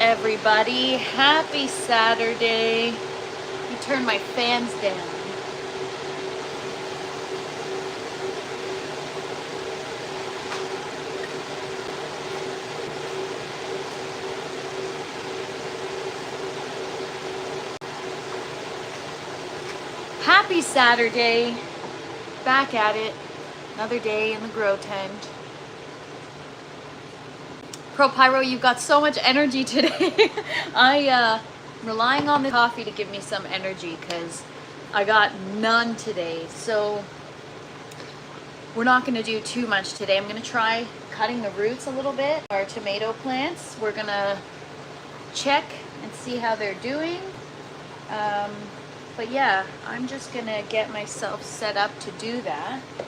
Everybody, happy Saturday. Let me turn my fans down. Happy Saturday. Back at it. Another day in the grow tent. Pro Pyro, you've got so much energy today. I'm relying on the coffee to give me some energy because I got none today. So we're not going to do too much today. I'm going to try cutting the roots a little bit. Our tomato plants, we're going to check and see how they're doing. But yeah, I'm just going to get myself set up to do that. So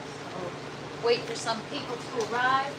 wait for some people to arrive.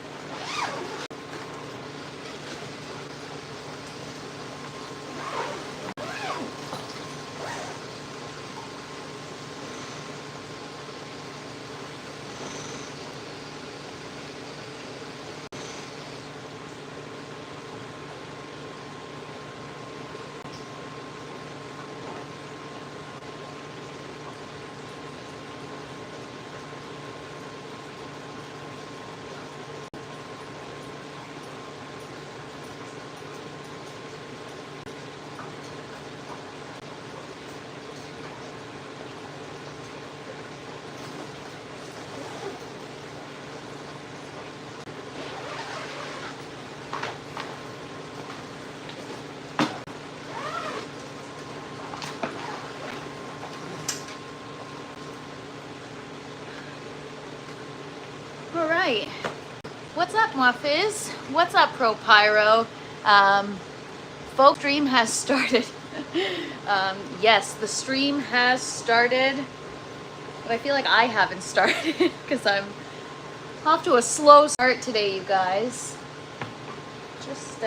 All right, what's up, Muffizz? What's up, Pro Pyro? Folk stream has started. Yes, the stream has started, but I feel like I haven't started because I'm off to a slow start today, you guys. Just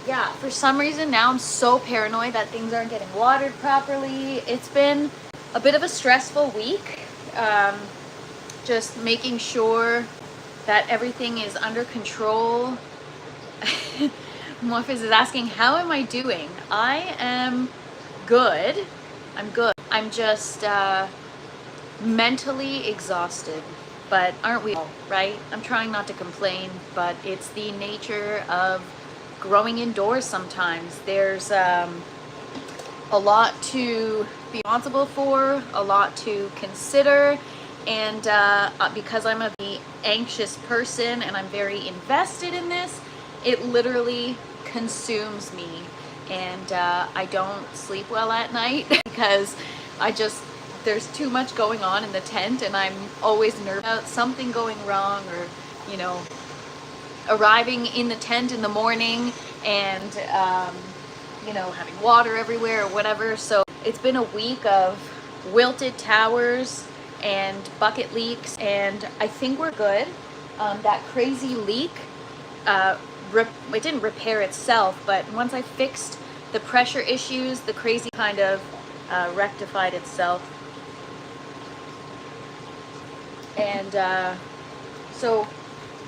yeah, for some reason now I'm so paranoid that things aren't getting watered properly. It's been a bit of a stressful week. Just making sure that everything is under control. Morpheus is asking, how am I doing? I am good. I'm good. I'm just mentally exhausted. But aren't we all, right? I'm trying not to complain, but it's the nature of growing indoors sometimes. There's a lot to be responsible for, a lot to consider, and because I'm a very anxious person and I'm very invested in this, it literally consumes me, and I don't sleep well at night because there's too much going on in the tent, and I'm always nervous about something going wrong, or arriving in the tent in the morning and having water everywhere or whatever. So it's been a week of wilted towers and bucket leaks, and I think we're good. That crazy leak, it didn't repair itself, but once I fixed the pressure issues, the crazy kind of rectified itself. And so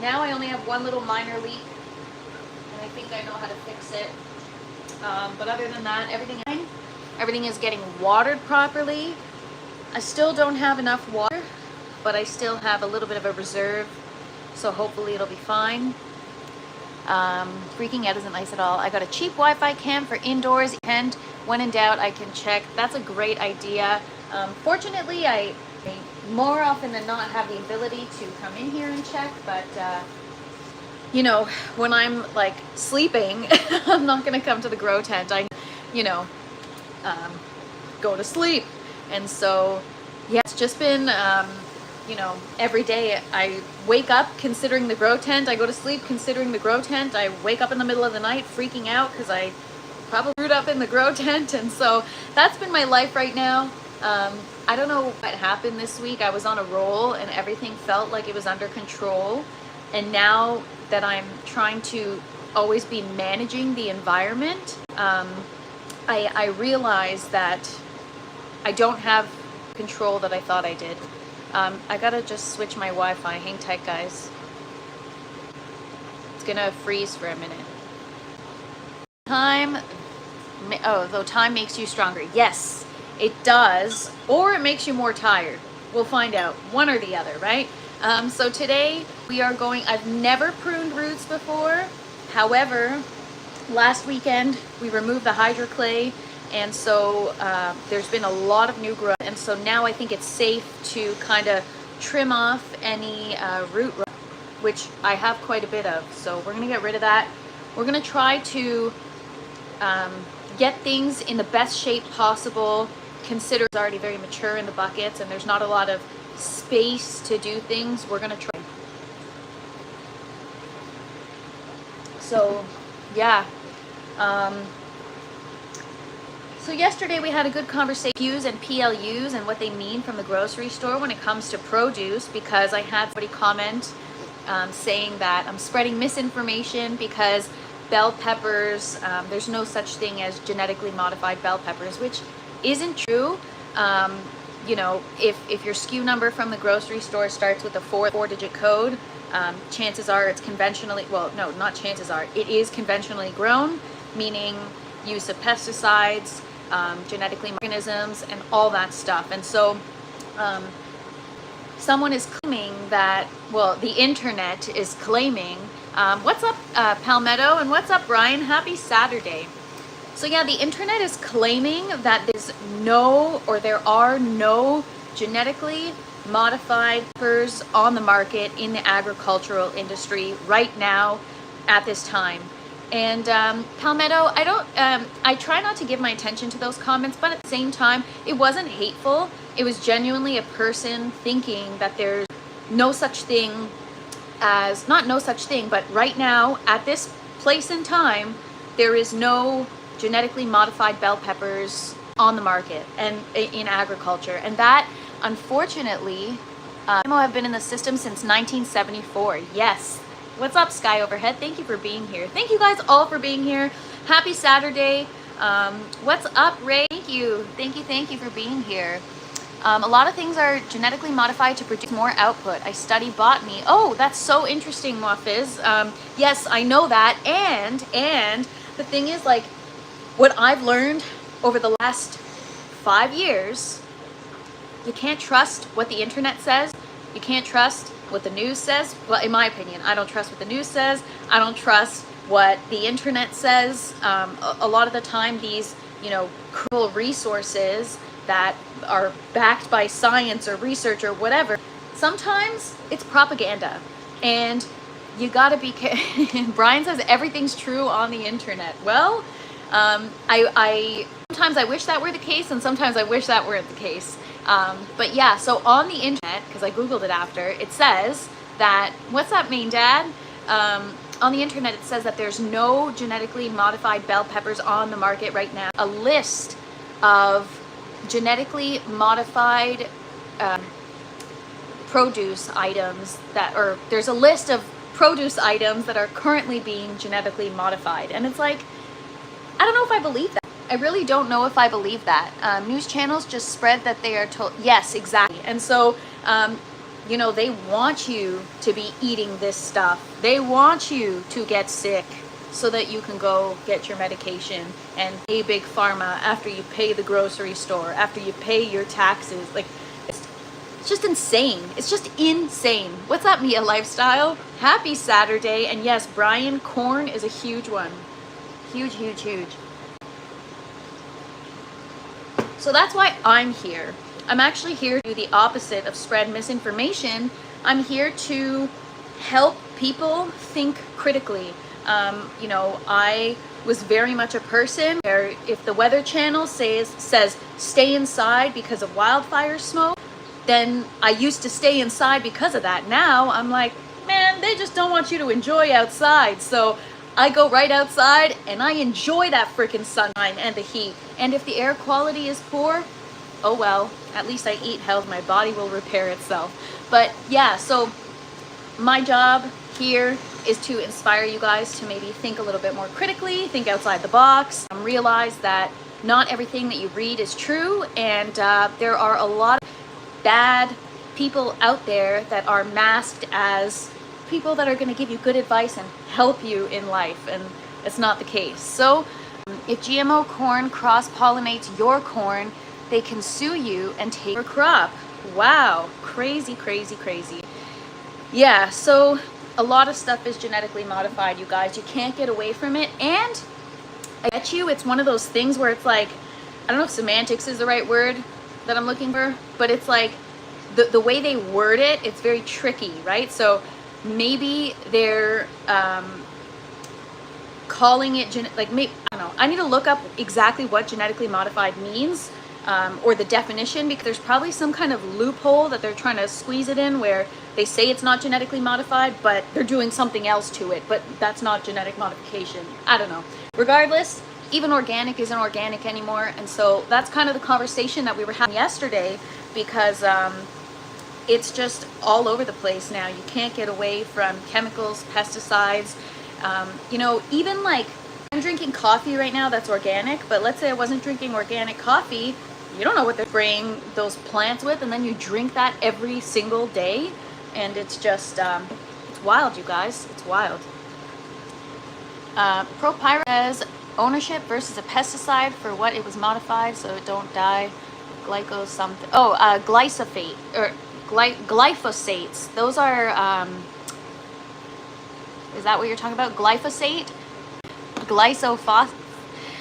now I only have one little minor leak, and I think I know how to fix it. But other than that, everything is getting watered properly. I still don't have enough water, but I still have a little bit of a reserve, so hopefully it'll be fine. Freaking out isn't nice at all. I got a cheap Wi-Fi cam for indoors, and when in doubt, I can check. That's a great idea. Fortunately, I more often than not have the ability to come in here and check, but when I'm like sleeping, I'm not gonna come to the grow tent. I go to sleep, and so yeah, it's just been every day I wake up considering the grow tent, I go to sleep considering the grow tent, I wake up in the middle of the night freaking out because I probably screwed up in the grow tent, and so that's been my life right now. I don't know what happened this week. I was on a roll and everything felt like it was under control, and now that I'm trying to always be managing the environment, I realize that I don't have control that I thought I did. I gotta just switch my Wi-Fi. Hang tight, guys. It's gonna freeze for a minute. Though time makes you stronger. Yes, it does. Or it makes you more tired. We'll find out. One or the other, right? So today we are going, I've never pruned roots before. However, last weekend we removed the hydroclay, and so there's been a lot of new growth, and so now I think it's safe to kind of trim off any root rot, which I have quite a bit of. So we're going to get rid of that. We're going to try to get things in the best shape possible. Consider it's already very mature in the buckets and there's not a lot of space to do things. We're going to try. So yeah. So yesterday we had a good conversation Qs and PLUs and what they mean from the grocery store when it comes to produce, because I had somebody comment saying that I'm spreading misinformation because bell peppers, there's no such thing as genetically modified bell peppers, which isn't true. You know, if your SKU number from the grocery store starts with a four-digit code, chances are it's conventionally, well, no, not chances are, it is conventionally grown, meaning use of pesticides, genetically organisms, and all that stuff. And so someone is claiming that, well, the internet is claiming, what's up, Palmetto, and what's up, Brian? Happy Saturday. So yeah, the internet is claiming that there are no genetically modified peppers on the market in the agricultural industry right now at this time. And Palmetto, I try not to give my attention to those comments, but at the same time, it wasn't hateful. It was genuinely a person thinking that there's no such thing as, not no such thing, but right now at this place in time, there is no genetically modified bell peppers on the market and in agriculture. And that, unfortunately, I've been in the system since 1974. Yes. What's up, Sky Overhead? Thank you for being here. Thank you guys all for being here. Happy Saturday. What's up, Ray? Thank you. Thank you for being here. A lot of things are genetically modified to produce more output. I study botany. Oh, that's so interesting, Muaffiz. Yes, I know that. And the thing is, like, what I've learned over the last 5 years, you can't trust what the internet says. You can't trust what the news says. Well, in my opinion, I don't trust what the news says. I don't trust what the internet says. A lot of the time, these, cruel resources that are backed by science or research or whatever, sometimes it's propaganda. And you gotta be Brian says everything's true on the internet. Well, I sometimes I wish that were the case, and sometimes I wish that weren't the case. But yeah, so on the internet, because I Googled it after, it says that, what's up, main dad? On the internet, it says that there's no genetically modified bell peppers on the market right now. A list of genetically modified produce items there's a list of produce items that are currently being genetically modified. And it's like, I don't know if I believe that. I really don't know if I believe that. News channels just spread that they are told. Yes, exactly. And so, they want you to be eating this stuff. They want you to get sick so that you can go get your medication and pay big pharma after you pay the grocery store, after you pay your taxes. Like, it's just insane. It's just insane. What's up, Mia Lifestyle? Happy Saturday. And yes, Brian, corn is a huge one. Huge, huge, huge. So that's why I'm here. I'm actually here to do the opposite of spread misinformation. I'm here to help people think critically. I was very much a person where if the Weather Channel says stay inside because of wildfire smoke, then I used to stay inside because of that. Now I'm like, man, they just don't want you to enjoy outside. So I go right outside and I enjoy that freaking sunshine and the heat. And if the air quality is poor, oh well, at least I eat health. My body will repair itself. But yeah, so my job here is to inspire you guys to maybe think a little bit more critically, think outside the box, realize that not everything that you read is true, and there are a lot of bad people out there that are masked as people that are going to give you good advice and help you in life, and it's not the case. So if GMO corn cross-pollinates your corn, they can sue you and take your crop. Wow, crazy, crazy, crazy. Yeah, so a lot of stuff is genetically modified, you guys. You can't get away from it. And I bet you it's one of those things where it's like, I don't know if semantics is the right word that I'm looking for, but it's like the way they word it, it's very tricky, right? So maybe they're calling it maybe, I don't know. I need to look up exactly what genetically modified means, or the definition, because there's probably some kind of loophole that they're trying to squeeze it in where they say it's not genetically modified, but they're doing something else to it, but that's not genetic modification. I don't know. Regardless, even organic isn't organic anymore, and so that's kind of the conversation that we were having yesterday, because it's just all over the place now. You can't get away from chemicals, pesticides. You know, even like I'm drinking coffee right now that's organic, but let's say I wasn't drinking organic coffee, you don't know what they're spraying those plants with, and then you drink that every single day, and it's just it's wild, you guys. It's wild. Propyra says ownership versus a pesticide for what it was modified so it don't die. Glyco something. Oh, glyphosate or glyphosates. Those are is that what you're talking about? Glyphosate? Glyphosate?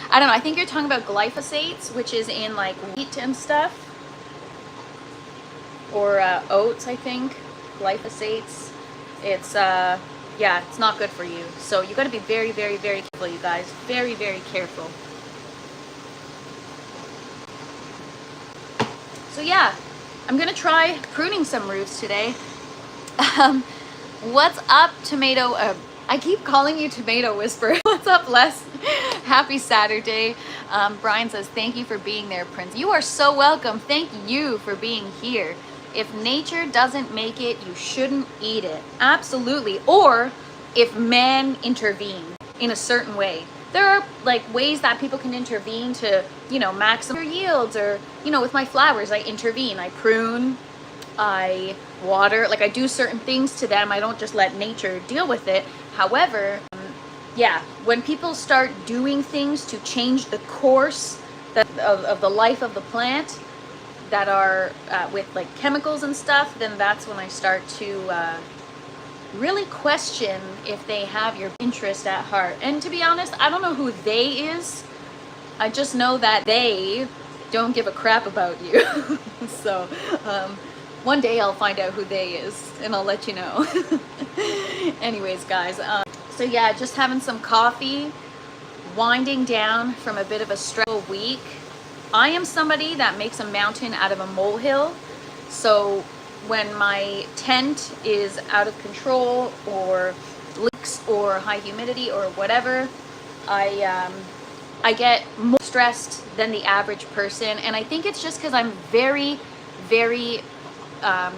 I don't know. I think you're talking about glyphosates, which is in like wheat and stuff, or oats. I think glyphosates. It's yeah, it's not good for you. So you got to be very, very, very careful, you guys. Very, very careful. So yeah, I'm gonna try pruning some roots today. What's up, Tomato? I keep calling you Tomato Whisperer. What's up, Les? Happy Saturday. Brian says, thank you for being there, Prince. You are so welcome. Thank you for being here. If nature doesn't make it, you shouldn't eat it. Absolutely. Or if man intervened in a certain way. There are like ways that people can intervene to, you know, maximize their yields, or, you know, with my flowers, I intervene. I prune, I water, like I do certain things to them. I don't just let nature deal with it. However, yeah, when people start doing things to change the course of the life of the plant that are with like chemicals and stuff, then that's when I start to really question if they have your interest at heart. And to be honest, I don't know who they is. I just know that they don't give a crap about you. So one day I'll find out who they is and I'll let you know. Anyways, guys, so yeah, just having some coffee, winding down from a bit of a stressful week. I am somebody that makes a mountain out of a molehill. So when my tent is out of control, or leaks, or high humidity, or whatever, I get more stressed than the average person. And I think it's just because I'm very, very, I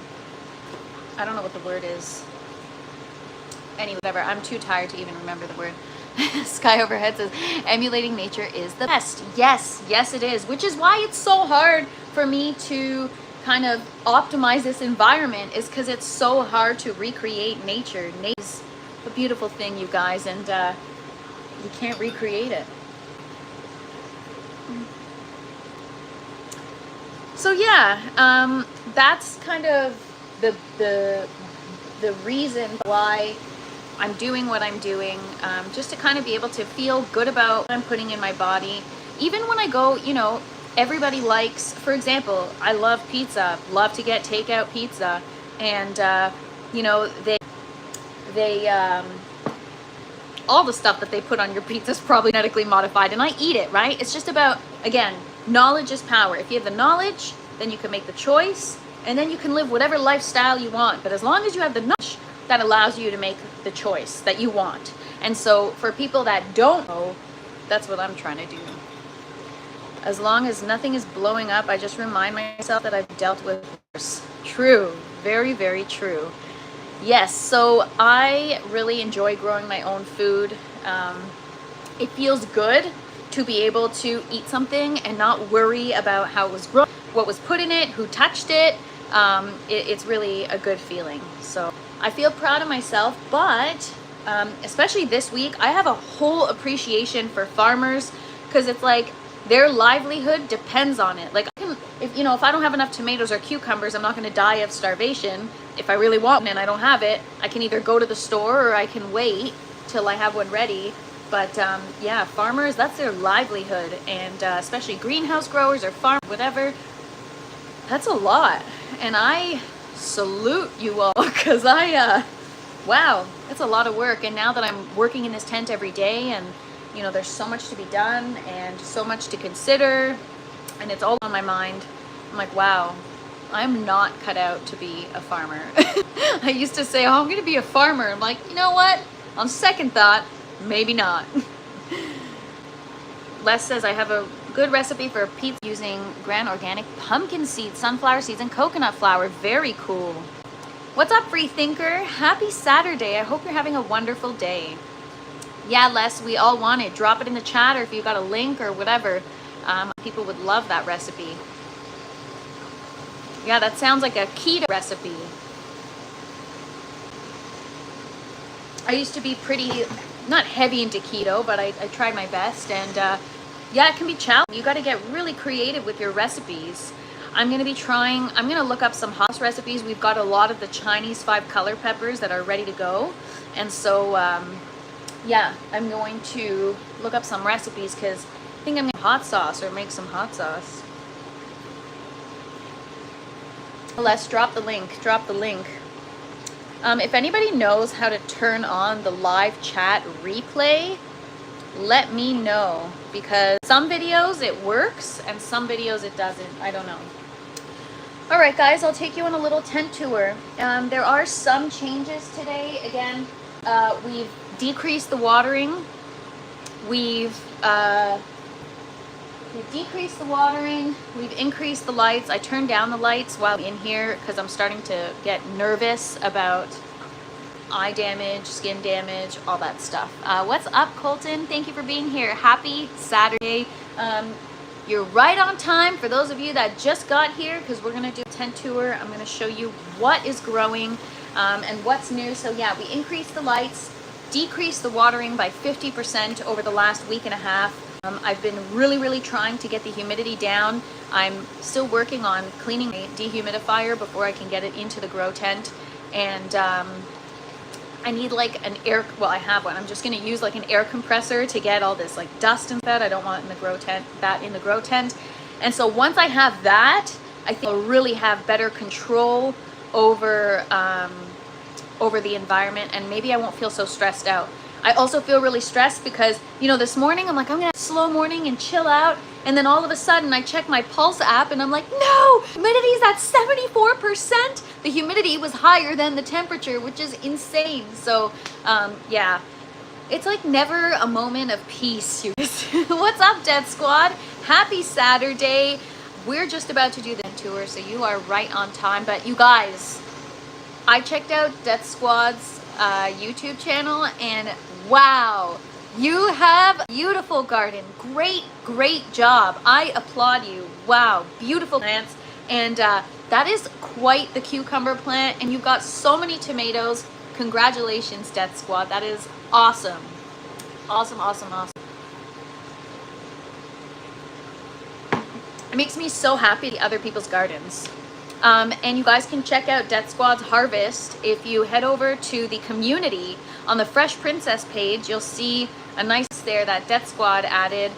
don't know what the word is. Anyway, whatever. I'm too tired to even remember the word. Sky Overhead says, emulating nature is the best. Yes, yes it is. Which is why it's so hard for me to kind of optimize this environment, is because it's so hard to recreate nature. Nature is a beautiful thing, you guys, and you can't recreate it. So yeah, that's kind of the reason why I'm doing what I'm doing, just to kind of be able to feel good about what I'm putting in my body. Even when I go, you know, everybody likes, for example, I love pizza, love to get takeout pizza, and you know, they all the stuff that they put on your pizza is probably genetically modified, and I eat it, right? It's just about, again, knowledge is power. If you have the knowledge, then you can make the choice, and then you can live whatever lifestyle you want. But as long as you have the knowledge, that allows you to make the choice that you want. And so for people that don't know, that's what I'm trying to do. As long as nothing is blowing up, I just remind myself that I've dealt with worse. True. Very, very true. Yes, so I really enjoy growing my own food. It feels good to be able to eat something and not worry about how it was grown, what was put in it, who touched it, it's really a good feeling. So I feel proud of myself, but especially this week, I have a whole appreciation for farmers, because it's like their livelihood depends on it. Like, if I don't have enough tomatoes or cucumbers, I'm not going to die of starvation. If I really want one and I don't have it, I can either go to the store or I can wait till I have one ready. But yeah, farmers, that's their livelihood, and especially greenhouse growers or farm, whatever. That's a lot, and I salute you all, because wow, it's a lot of work. And now that I'm working in this tent every day, and there's so much to be done and so much to consider, and it's all on my mind, I'm like, wow, I'm not cut out to be a farmer. I used to say, oh, I'm gonna be a farmer. I'm like, you know what, on second thought, maybe not. Les says, I have a good recipe for pizza using Gran Organic pumpkin seeds, sunflower seeds, and coconut flour. Very cool. What's up, free thinker? Happy Saturday. I hope you're having a wonderful day. Yeah, Les, we all want it. Drop it in the chat, or if you got a link or whatever. People would love that recipe. Yeah, that sounds like a keto recipe. I used to be pretty, not heavy into keto, but I tried my best, and yeah, it can be challenging. You got to get really creative with your recipes. I'm going to look up some hot recipes. We've got a lot of the Chinese 5-color peppers that are ready to go, and so yeah, I'm going to look up some recipes, because I think I'm going to hot sauce or make some hot sauce. Let's drop the link. If anybody knows how to turn on the live chat replay, let me know, because some videos it works and some videos it doesn't. I don't know. All right, guys, I'll take you on a little tent tour. There are some changes today. Again, we've decreased the watering. We've decreased the watering. We've increased the lights. I turned down the lights while in here because I'm starting to get nervous about eye damage, skin damage, all that stuff. What's up, Colton? Thank you for being here. Happy Saturday. You're right on time for those of you that just got here, because we're going to do a tent tour. I'm going to show you what is growing and what's new. So yeah, we increased the lights, decreased the watering by 50% over the last week and a half. I've been really trying to get the humidity down. I'm still working on cleaning the dehumidifier before I can get it into the grow tent. And I need like an air, well, I have one. I'm just going to use like an air compressor to get all this like dust and that I don't want in the grow tent, And so once I have that, I think I'll really have better control over the environment, and maybe I won't feel so stressed out. I also feel really stressed because, this morning I'm like, I'm gonna have a slow morning and chill out. And then all of a sudden I check my Pulse app and I'm like, no, humidity's at 74%. The humidity was higher than the temperature, which is insane. So yeah, it's like never a moment of peace. What's up, Death Squad? Happy Saturday. We're just about to do the tour, so you are right on time. But you guys, I checked out Death Squad's YouTube channel, and wow, you have a beautiful garden. Great job. I applaud you. Wow, beautiful plants. And that is quite the cucumber plant, and you've got so many tomatoes. Congratulations, Death Squad. That is awesome. Awesome. It makes me so happy to other people's gardens. And you guys can check out Death Squad's harvest. If you head over to the community on the Fresh Princess page, you'll see a nice there that Death Squad added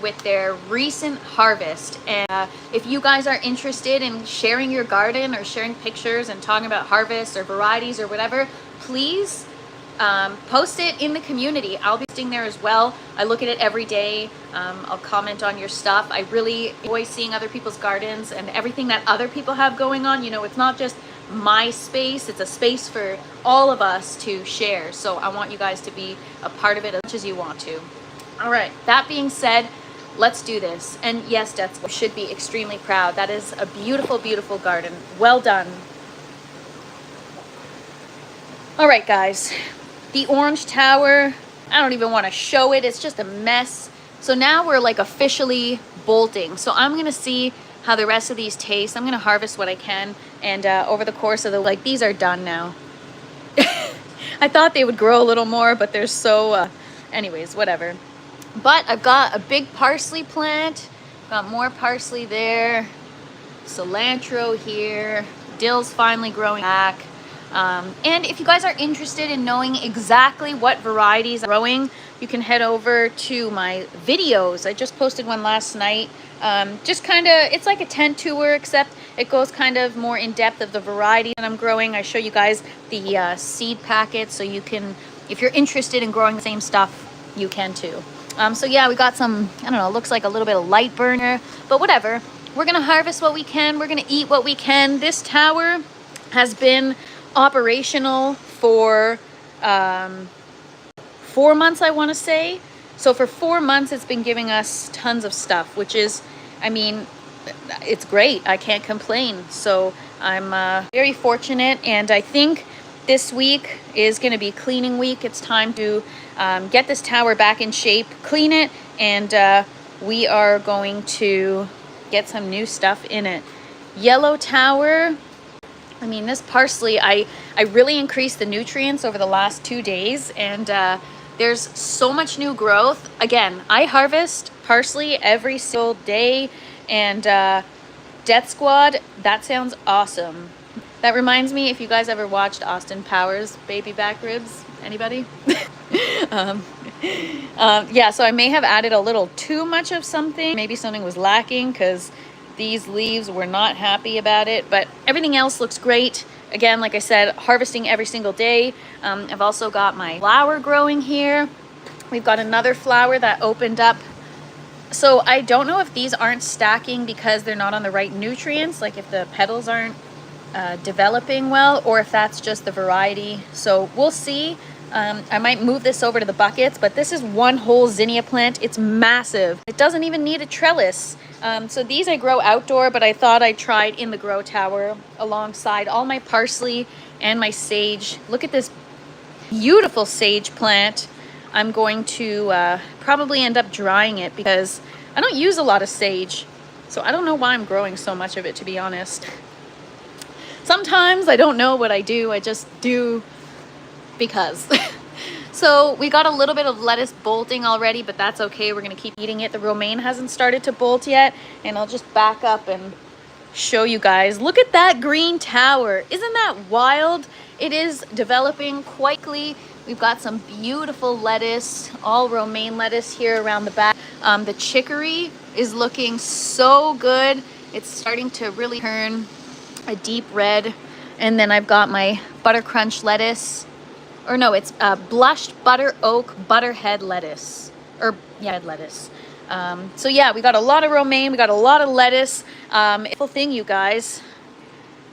with their recent harvest. And if you guys are interested in sharing your garden or sharing pictures and talking about harvests or varieties or whatever, please post it in the community. I'll be posting there as well. I look at it every day. I'll comment on your stuff. I really enjoy seeing other people's gardens and everything that other people have going on. It's not just my space, it's a space for all of us to share. So I want you guys to be a part of it as much as you want to. All right, that being said, let's do this. And yes, Death Squad should be extremely proud. That is a beautiful garden. Well done. All right, guys. The orange tower, I don't even want to show it. It's just a mess. So now we're like officially bolting. So I'm going to see how the rest of these taste. I'm gonna harvest what I can, and over the course of the, like, these are done now. I thought they would grow a little more, but they're so, anyways, whatever. But I've got a big parsley plant, got more parsley there, cilantro here, dill's finally growing back. And if you guys are interested in knowing exactly what varieties are growing, you can head over to my videos. I just posted one last night. Just kind of, it's like a tent tour, except it goes kind of more in depth of the variety that I'm growing. I show you guys the seed packets, so you can, if you're interested in growing the same stuff, you can too. So yeah, we got some, I don't know, looks like a little bit of light burner, but whatever. We're gonna harvest what we can. We're gonna eat what we can. This tower has been operational for 4 months, I want to say. So for 4 months, it's been giving us tons of stuff, which is, I mean, it's great. I can't complain. So I'm very fortunate, and I think this week is going to be cleaning week. It's time to get this tower back in shape, clean it, and we are going to get some new stuff in it. Yellow tower, I mean, this parsley, I really increased the nutrients over the last 2 days, and there's so much new growth. Again, I harvest parsley every single day, and Death Squad, that sounds awesome. That reminds me, if you guys ever watched Austin Powers Baby Back Ribs, anybody? Yeah, so I may have added a little too much of something. Maybe something was lacking because these leaves were not happy about it, but everything else looks great. Again, like I said, harvesting every single day. I've also got my flower growing here. We've got another flower that opened up. So I don't know if these aren't stacking because they're not on the right nutrients, like if the petals aren't developing well, or if that's just the variety. So we'll see. I might move this over to the buckets, but this is one whole zinnia plant. It's massive. It doesn't even need a trellis. So these I grow outdoor, but I thought I'd try it in the grow tower alongside all my parsley and my sage. Look at this beautiful sage plant. I'm going to probably end up drying it because I don't use a lot of sage. So I don't know why I'm growing so much of it, to be honest. Sometimes I don't know what I do. I just do because. So we got a little bit of lettuce bolting already, but that's okay. We're gonna keep eating it. The romaine hasn't started to bolt yet, and I'll just back up and show you guys. Look at that green tower. Isn't that wild? It is developing quickly. We've got some beautiful lettuce, all romaine lettuce here around the back. The chicory is looking so good. It's starting to really turn a deep red. And then I've got my butter crunch lettuce, or no, it's blushed butter oak butterhead lettuce, or yeah, lettuce. So yeah, we got a lot of romaine, we got a lot of lettuce. Full thing, you guys.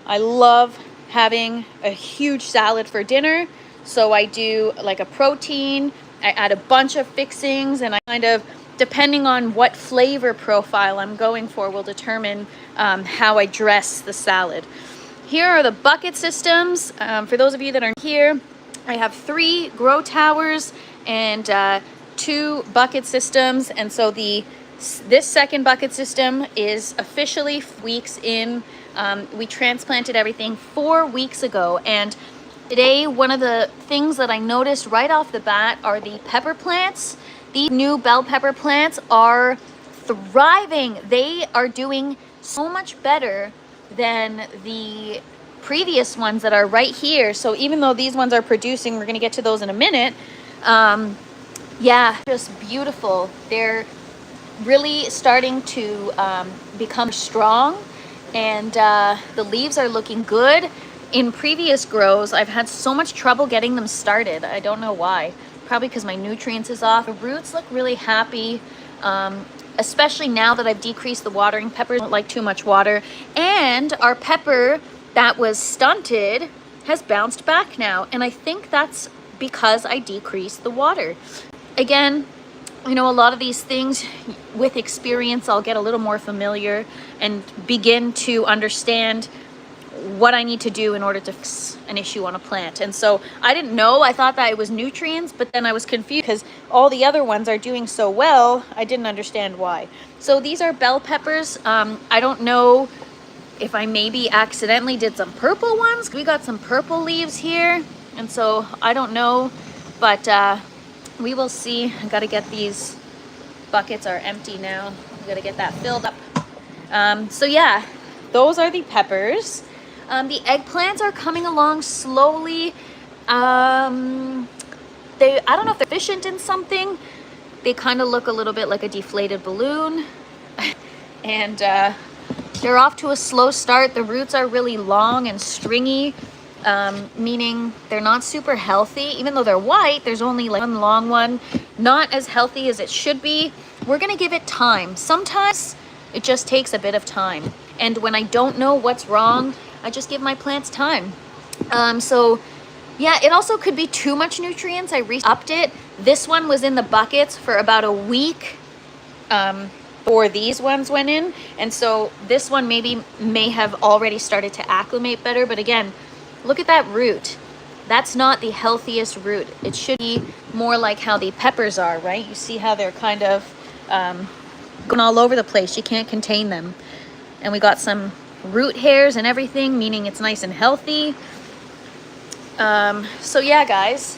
I love having a huge salad for dinner. So I do like a protein, I add a bunch of fixings, and I kind of, depending on what flavor profile I'm going for, will determine how I dress the salad. Here are the bucket systems. For those of you that aren't here, I have 3 grow towers and 2 bucket systems. And so this second bucket system is officially weeks in. We transplanted everything 4 weeks ago, and today, one of the things that I noticed right off the bat are the pepper plants. These new bell pepper plants are thriving. They are doing so much better than the previous ones that are right here. So even though these ones are producing, we're gonna get to those in a minute. Yeah, just beautiful. They're really starting to become strong, and the leaves are looking good. In previous grows, I've had so much trouble getting them started. I don't know why. Probably because my nutrients is off. The roots look really happy, especially now that I've decreased the watering. Peppers don't like too much water. And our pepper that was stunted has bounced back now. And I think that's because I decreased the water. Again, you know, a lot of these things, with experience, I'll get a little more familiar and begin to understand what I need to do in order to fix an issue on a plant. And so I didn't know, I thought that it was nutrients, but then I was confused because all the other ones are doing so well. I didn't understand why. So these are bell peppers. I don't know if I maybe accidentally did some purple ones. We got some purple leaves here, and so I don't know, but we will see. I gotta get these buckets are empty now. I gotta get that filled up. So yeah, those are the peppers. The eggplants are coming along slowly. I don't know if they're deficient in something. They kind of look a little bit like a deflated balloon. And they're off to a slow start. The roots are really long and stringy, meaning they're not super healthy. Even though they're white, there's only like one long one. Not as healthy as it should be. We're gonna give it time. Sometimes it just takes a bit of time. And when I don't know what's wrong, I just give my plants time. So yeah, it also could be too much nutrients. I re-upped it. This one was in the buckets for about a week before these ones went in. And so this one may have already started to acclimate better. But again, look at that root. That's not the healthiest root. It should be more like how the peppers are, right? You see how they're kind of going all over the place. You can't contain them. And we got some root hairs and everything, meaning it's nice and healthy. So yeah, guys,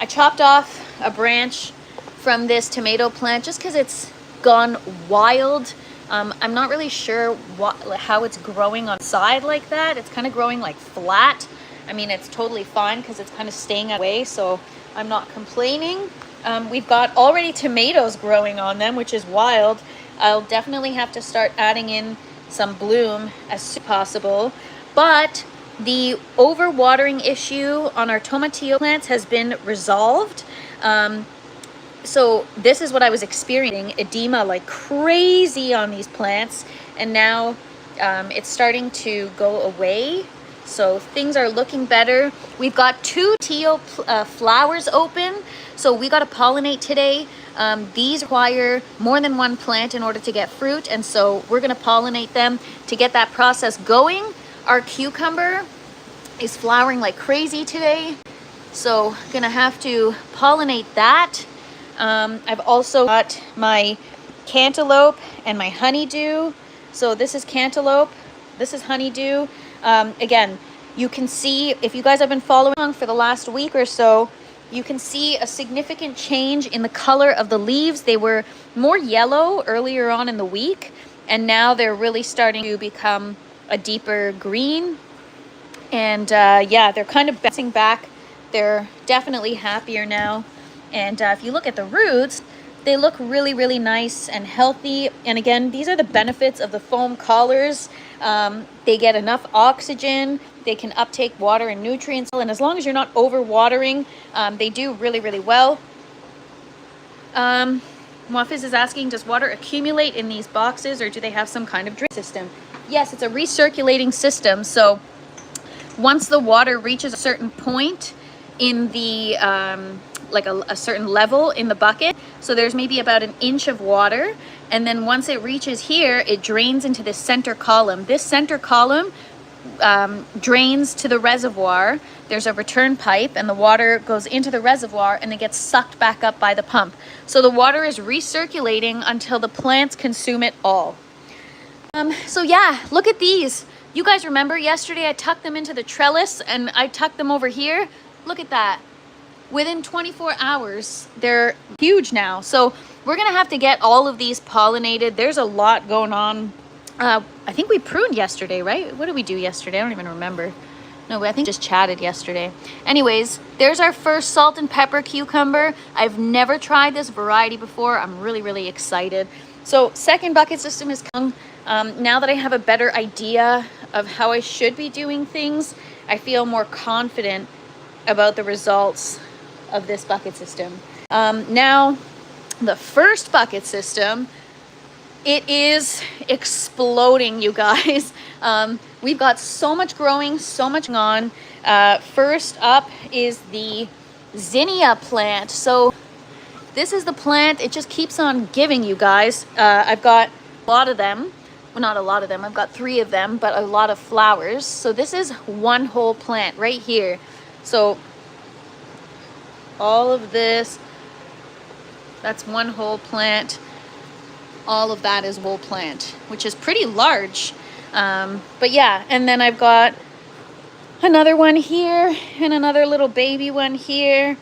I chopped off a branch from this tomato plant just because it's gone wild. I'm not really sure how it's growing on the side like that. It's kind of growing like flat. I mean, it's totally fine because it's kind of staying away, so I'm not complaining. We've got already tomatoes growing on them, which is wild. I'll definitely have to start adding in some bloom as soon as possible. But the overwatering issue on our tomatillo plants has been resolved. So this is what I was experiencing, edema like crazy on these plants, and now it's starting to go away. So things are looking better. We've got 2 tomatillo flowers open, so we got to pollinate today. These require more than one plant in order to get fruit, and so we're going to pollinate them to get that process going. Our cucumber is flowering like crazy today, so gonna have to pollinate that. I've also got my cantaloupe and my honeydew. So this is cantaloupe, this is honeydew. Again, you can see, if you guys have been following along for the last week or so, you can see a significant change in the color of the leaves. They were more yellow earlier on in the week, and now they're really starting to become a deeper green. And yeah, they're kind of bouncing back. They're definitely happier now. And if you look at the roots, they look really, really nice and healthy. And again, these are the benefits of the foam collars. They get enough oxygen. They can uptake water and nutrients. And as long as you're not over-watering, they do really, really well. Muafiz is asking, does water accumulate in these boxes, or do they have some kind of drain system? Yes, it's a recirculating system. So once the water reaches a certain point in the like a certain level in the bucket, so there's maybe about an inch of water, and then once it reaches here, it drains into this center column. This center column drains to the reservoir. There's a return pipe, and the water goes into the reservoir and it gets sucked back up by the pump. So the water is recirculating until the plants consume it all. So yeah, look at these. You guys remember yesterday I tucked them into the trellis and I tucked them over here? Look at that. Within 24 hours, they're huge now. So we're gonna have to get all of these pollinated. There's a lot going on. I think we pruned yesterday, right? What did we do yesterday? I don't even remember. No, I think just chatted yesterday. Anyways, there's our first salt and pepper cucumber. I've never tried this variety before. I'm really, really excited. So second bucket system is coming. Now that I have a better idea of how I should be doing things, I feel more confident about the results of this bucket system. Now, the first bucket system, it is exploding, you guys. We've got so much growing, so much on. First up is the zinnia plant. So this is the plant, it just keeps on giving, you guys. I've got a lot of them. well, not a lot of them. I've got 3 of them, but a lot of flowers. So this is one whole plant right here. So all of this, that's one whole plant. All of that is whole plant, which is pretty large. But yeah, and then I've got another one here and another little baby one here.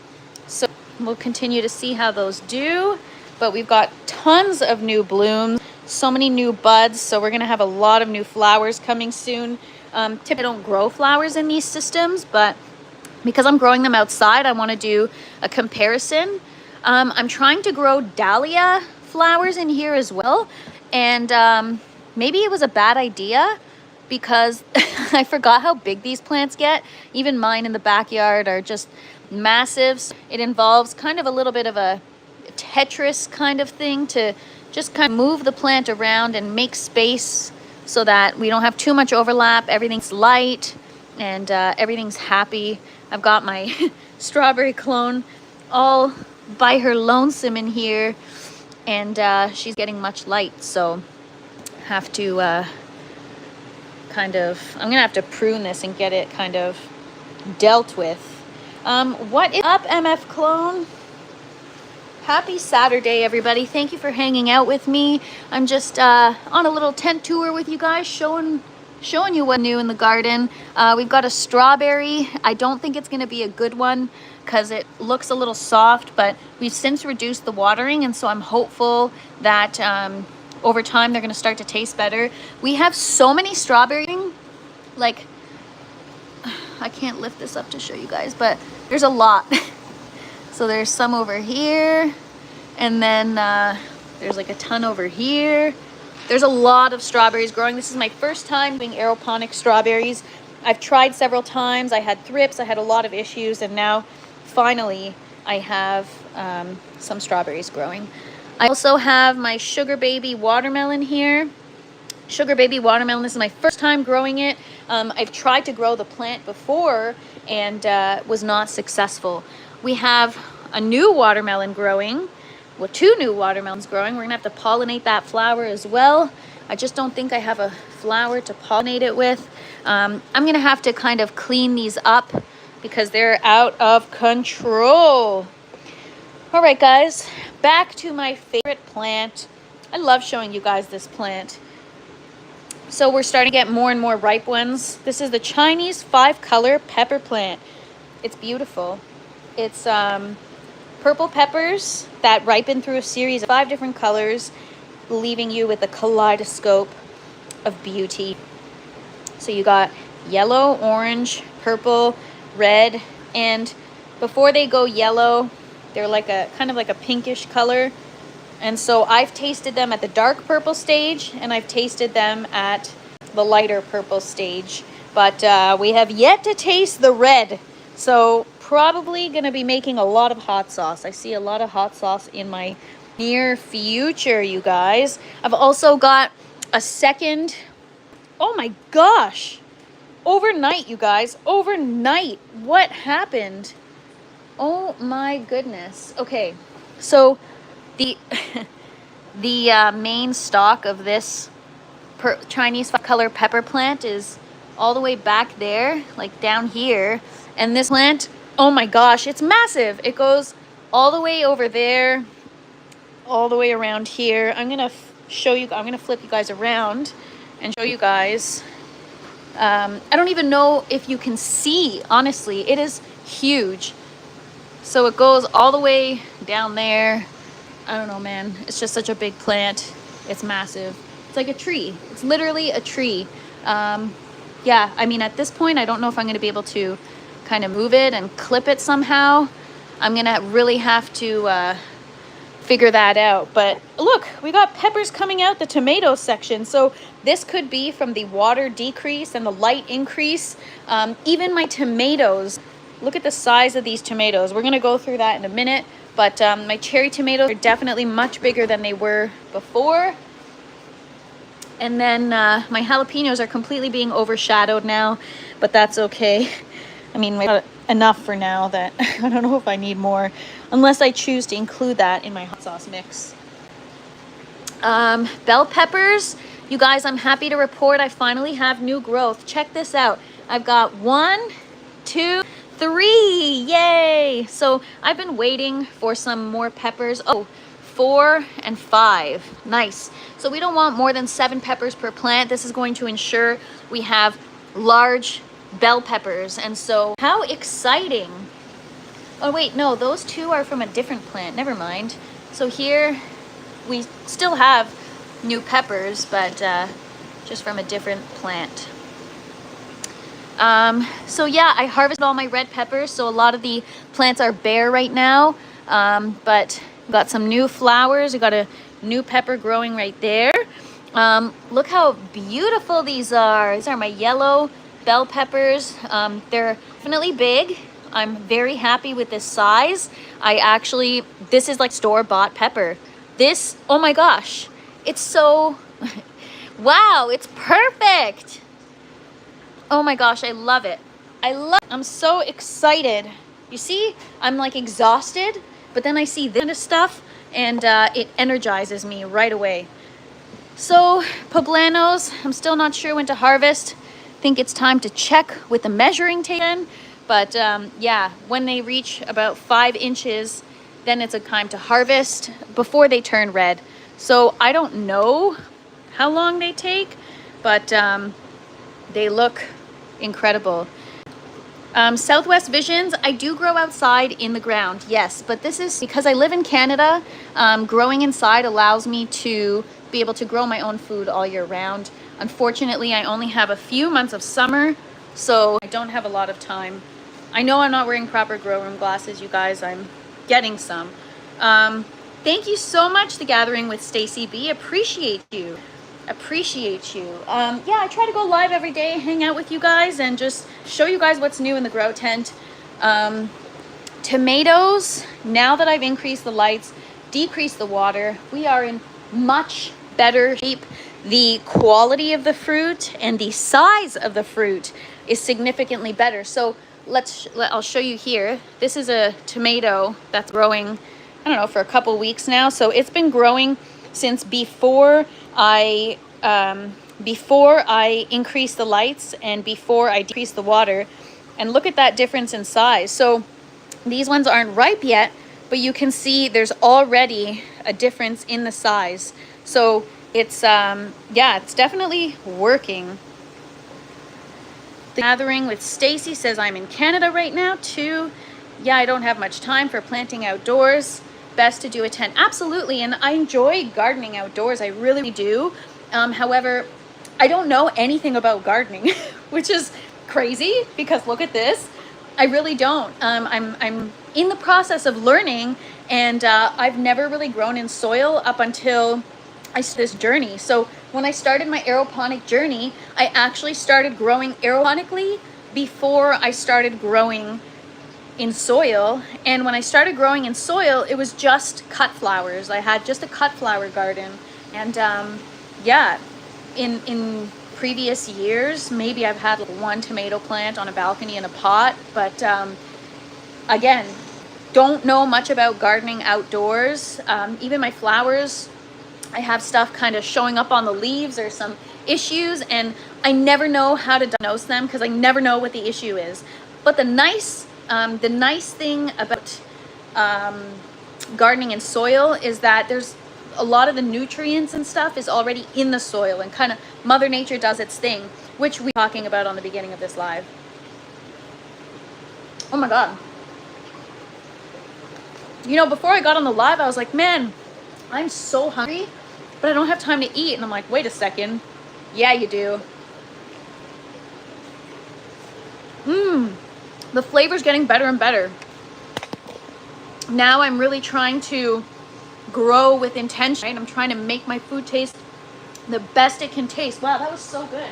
So we'll continue to see how those do. But we've got tons of new blooms, so many new buds. So we're gonna have a lot of new flowers coming soon. Typically I don't grow flowers in these systems, but because I'm growing them outside, I wanna do a comparison. I'm trying to grow dahlia flowers in here as well. And maybe it was a bad idea because I forgot how big these plants get. Even mine in the backyard are just massive. It involves kind of a little bit of a Tetris kind of thing to just kind of move the plant around and make space so that we don't have too much overlap. Everything's light and everything's happy. I've got my strawberry clone all by her lonesome in here, and she's getting much light, so have to I'm gonna have to prune this and get it kind of dealt with. What is up, MF clone? Happy Saturday, everybody. Thank you for hanging out with me. I'm just on a little tent tour with you guys, showing you what's new in the garden. We've got a strawberry. I don't think it's going to be a good one because it looks a little soft, but we've since reduced the watering, and so I'm hopeful that over time they're going to start to taste better. We have so many strawberries, like, I can't lift this up to show you guys, but there's a lot. So there's some over here, and then there's like a ton over here. There's a lot of strawberries growing. This is my first time doing aeroponic strawberries. I've tried several times. I had thrips, I had a lot of issues, and now finally I have some strawberries growing. I also have my sugar baby watermelon here. Sugar baby watermelon, this is my first time growing it. I've tried to grow the plant before and was not successful. We have a new watermelon growing. Well, 2 new watermelons growing. We're gonna have to pollinate that flower as well. I just don't think I have a flower to pollinate it with. I'm gonna have to kind of clean these up because they're out of control. All right, guys, back to my favorite plant. I love showing you guys this plant. So we're starting to get more and more ripe ones. This is the Chinese 5-color pepper plant. It's beautiful. It's purple peppers that ripen through a series of 5 different colors, leaving you with a kaleidoscope of beauty. So you got yellow, orange, purple, red, and before they go yellow, they're like a kind of like a pinkish color. And so I've tasted them at the dark purple stage, and I've tasted them at the lighter purple stage, but we have yet to taste the red. So probably gonna be making a lot of hot sauce. I see a lot of hot sauce in my near future, you guys. I've also got a second, oh my gosh, overnight, you guys, overnight, what happened? Oh my goodness. Okay, so the main stalk of this Chinese 5-color pepper plant is all the way back there, like down here, and this plant, oh my gosh, it's massive. It goes all the way over there, all the way around here. I'm gonna show you, I'm gonna flip you guys around and show you guys. I don't even know if you can see, honestly, it is huge. So it goes all the way down there. I don't know, man, it's just such a big plant. It's massive. It's like a tree. It's literally a tree. Yeah, I mean, at this point, I don't know if I'm gonna be able to kind of move it and clip it somehow. I'm gonna really have to figure that out. But look, we got peppers coming out the tomato section. So this could be from the water decrease and the light increase. Even my tomatoes, look at the size of these tomatoes. We're gonna go through that in a minute, but my cherry tomatoes are definitely much bigger than they were before. And then my jalapenos are completely being overshadowed now, but that's okay. I mean, we got enough for now that I don't know if I need more, unless I choose to include that in my hot sauce mix. Bell peppers, You guys, I'm happy to report I finally have new growth. Check this out. I've got 1, 2, 3. Yay! So I've been waiting for some more peppers. Oh, 4 and 5. Nice. So we don't want more than 7 peppers per plant. This is going to ensure we have large bell peppers. And so how exciting. Oh wait, no, those 2 are from a different plant. Never mind. So here we still have new peppers, but just from a different plant. So yeah, I harvested all my red peppers, so a lot of the plants are bare right now, but got some new flowers. We got a new pepper growing right there. Look how beautiful these are. These are my yellow bell peppers. They're definitely big. I'm very happy with this size. This is like store-bought pepper. This, oh my gosh, it's so, wow, it's perfect. Oh my gosh, I love it. I'm so excited. You see, I'm like exhausted, but then I see this kind of stuff and it energizes me right away. So poblanos, I'm still not sure when to harvest. I think it's time to check with the measuring tape in. But yeah, when they reach about 5 inches, then it's a time to harvest before they turn red. So I don't know how long they take, but they look incredible. Southwest Visions, I do grow outside in the ground, yes, but this is because I live in Canada. Growing inside allows me to be able to grow my own food all year round. Unfortunately, I only have a few months of summer, so I don't have a lot of time. I know I'm not wearing proper grow room glasses, you guys. I'm getting some. Thank you so much, The Gathering with Stacy B. Appreciate you. Yeah, I try to go live every day, hang out with you guys, and just show you guys what's new in the grow tent. Tomatoes, now that I've increased the lights, decreased the water, we are in much better shape. The quality of the fruit and the size of the fruit is significantly better. So I'll show you here. This is a tomato that's growing, I don't know, for a couple weeks now. So it's been growing since before I increased the lights and before I decreased the water. And look at that difference in size. So these ones aren't ripe yet, but you can see there's already a difference in the size. So it's yeah, it's definitely working. The Gathering with Stacy says I'm in Canada right now too. Yeah, I don't have much time for planting outdoors. Best to do a tent. Absolutely, and I enjoy gardening outdoors. I really do. However, I don't know anything about gardening, which is crazy because look at this. I really don't. I'm in the process of learning, and I've never really grown in soil up until I started this journey. So when I started my aeroponic journey, I actually started growing aeroponically before I started growing in soil. And when I started growing in soil, it was just cut flowers. I had just a cut flower garden. And yeah, in previous years, maybe I've had like 1 tomato plant on a balcony in a pot. But again, don't know much about gardening outdoors. Even my flowers, I have stuff kind of showing up on the leaves or some issues, and I never know how to diagnose them because I never know what the issue is. But the nice thing about gardening in soil is that there's a lot of the nutrients and stuff is already in the soil, and kind of Mother Nature does its thing, which we were talking about on the beginning of this live. Oh my God. You know, before I got on the live, I was like, man, I'm so hungry, but I don't have time to eat. And I'm like, wait a second. Yeah, you do. The flavor's getting better and better. Now I'm really trying to grow with intention, right? I'm trying to make my food taste the best it can taste. Wow, that was so good.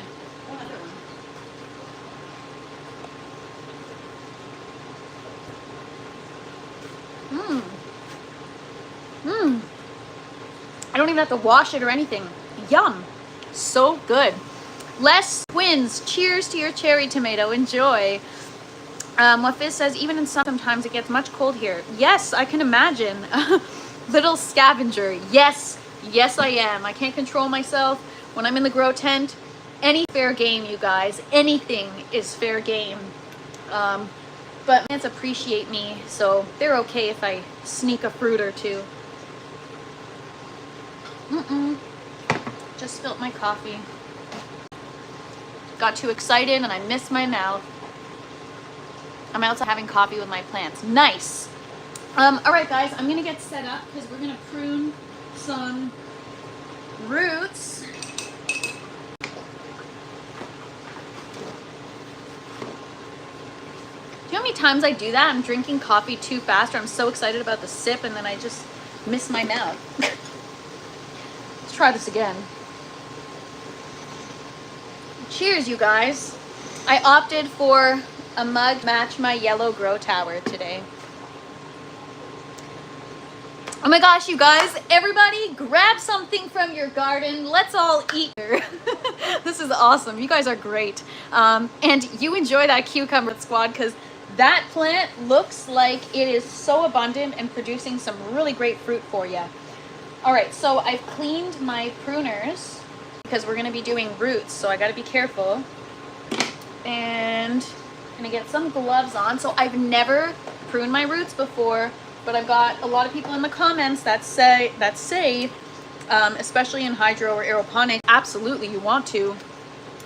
I don't even have to wash it or anything. Yum. So good. Les Twins, cheers to your cherry tomato. Enjoy. What Fizz says, even in sometimes it gets much cold here. Yes, I can imagine. Little scavenger. Yes, I am. I can't control myself. when I'm in the grow tent, any fair game, you guys. Anything is fair game. But plants appreciate me, so they're okay if I sneak a fruit or two. Just spilt my coffee. Got too excited and I missed my mouth. I'm outside having coffee with my plants. Nice. All right, guys, I'm gonna get set up because we're gonna prune some roots. Do you know how many times I do that? I'm drinking coffee too fast, or I'm so excited about the sip and then I just miss my mouth. Let's try this again. Cheers, you guys. I opted for a mug match my yellow grow tower today. Oh my gosh, you guys, everybody grab something from your garden. Let's all eat here. This is awesome. You guys are great. And you enjoy that cucumber squad because that plant looks like it is so abundant and producing some really great fruit for you. All right, so I've cleaned my pruners because we're gonna be doing roots, so I gotta be careful. And I'm gonna get some gloves on. So I've never pruned my roots before, but I've got a lot of people in the comments that say, especially in hydro or aeroponic, absolutely you want to.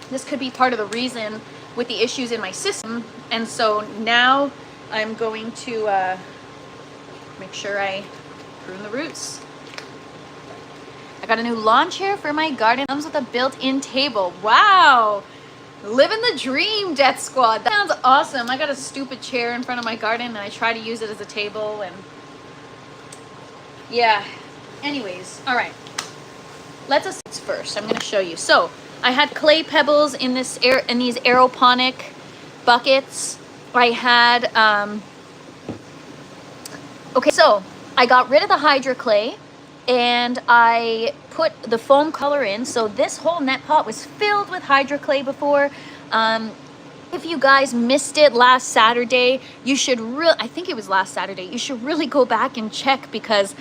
This could be part of the reason with the issues in my system. And so now I'm going to make sure I prune the roots. I got a new lawn chair for my garden. It comes with a built-in table. Wow! Living the dream, Death Squad. That sounds awesome. I got a stupid chair in front of my garden and I try to use it as a table and yeah. Anyways, all right. Let's assess first. I'm going to show you. So I had clay pebbles in these aeroponic buckets. I had okay, so I got rid of the hydro clay and I put the foam color in. So this whole net pot was filled with hydro clay before. If you guys missed it last Saturday, you should I think it was last Saturday, you should really go back and check because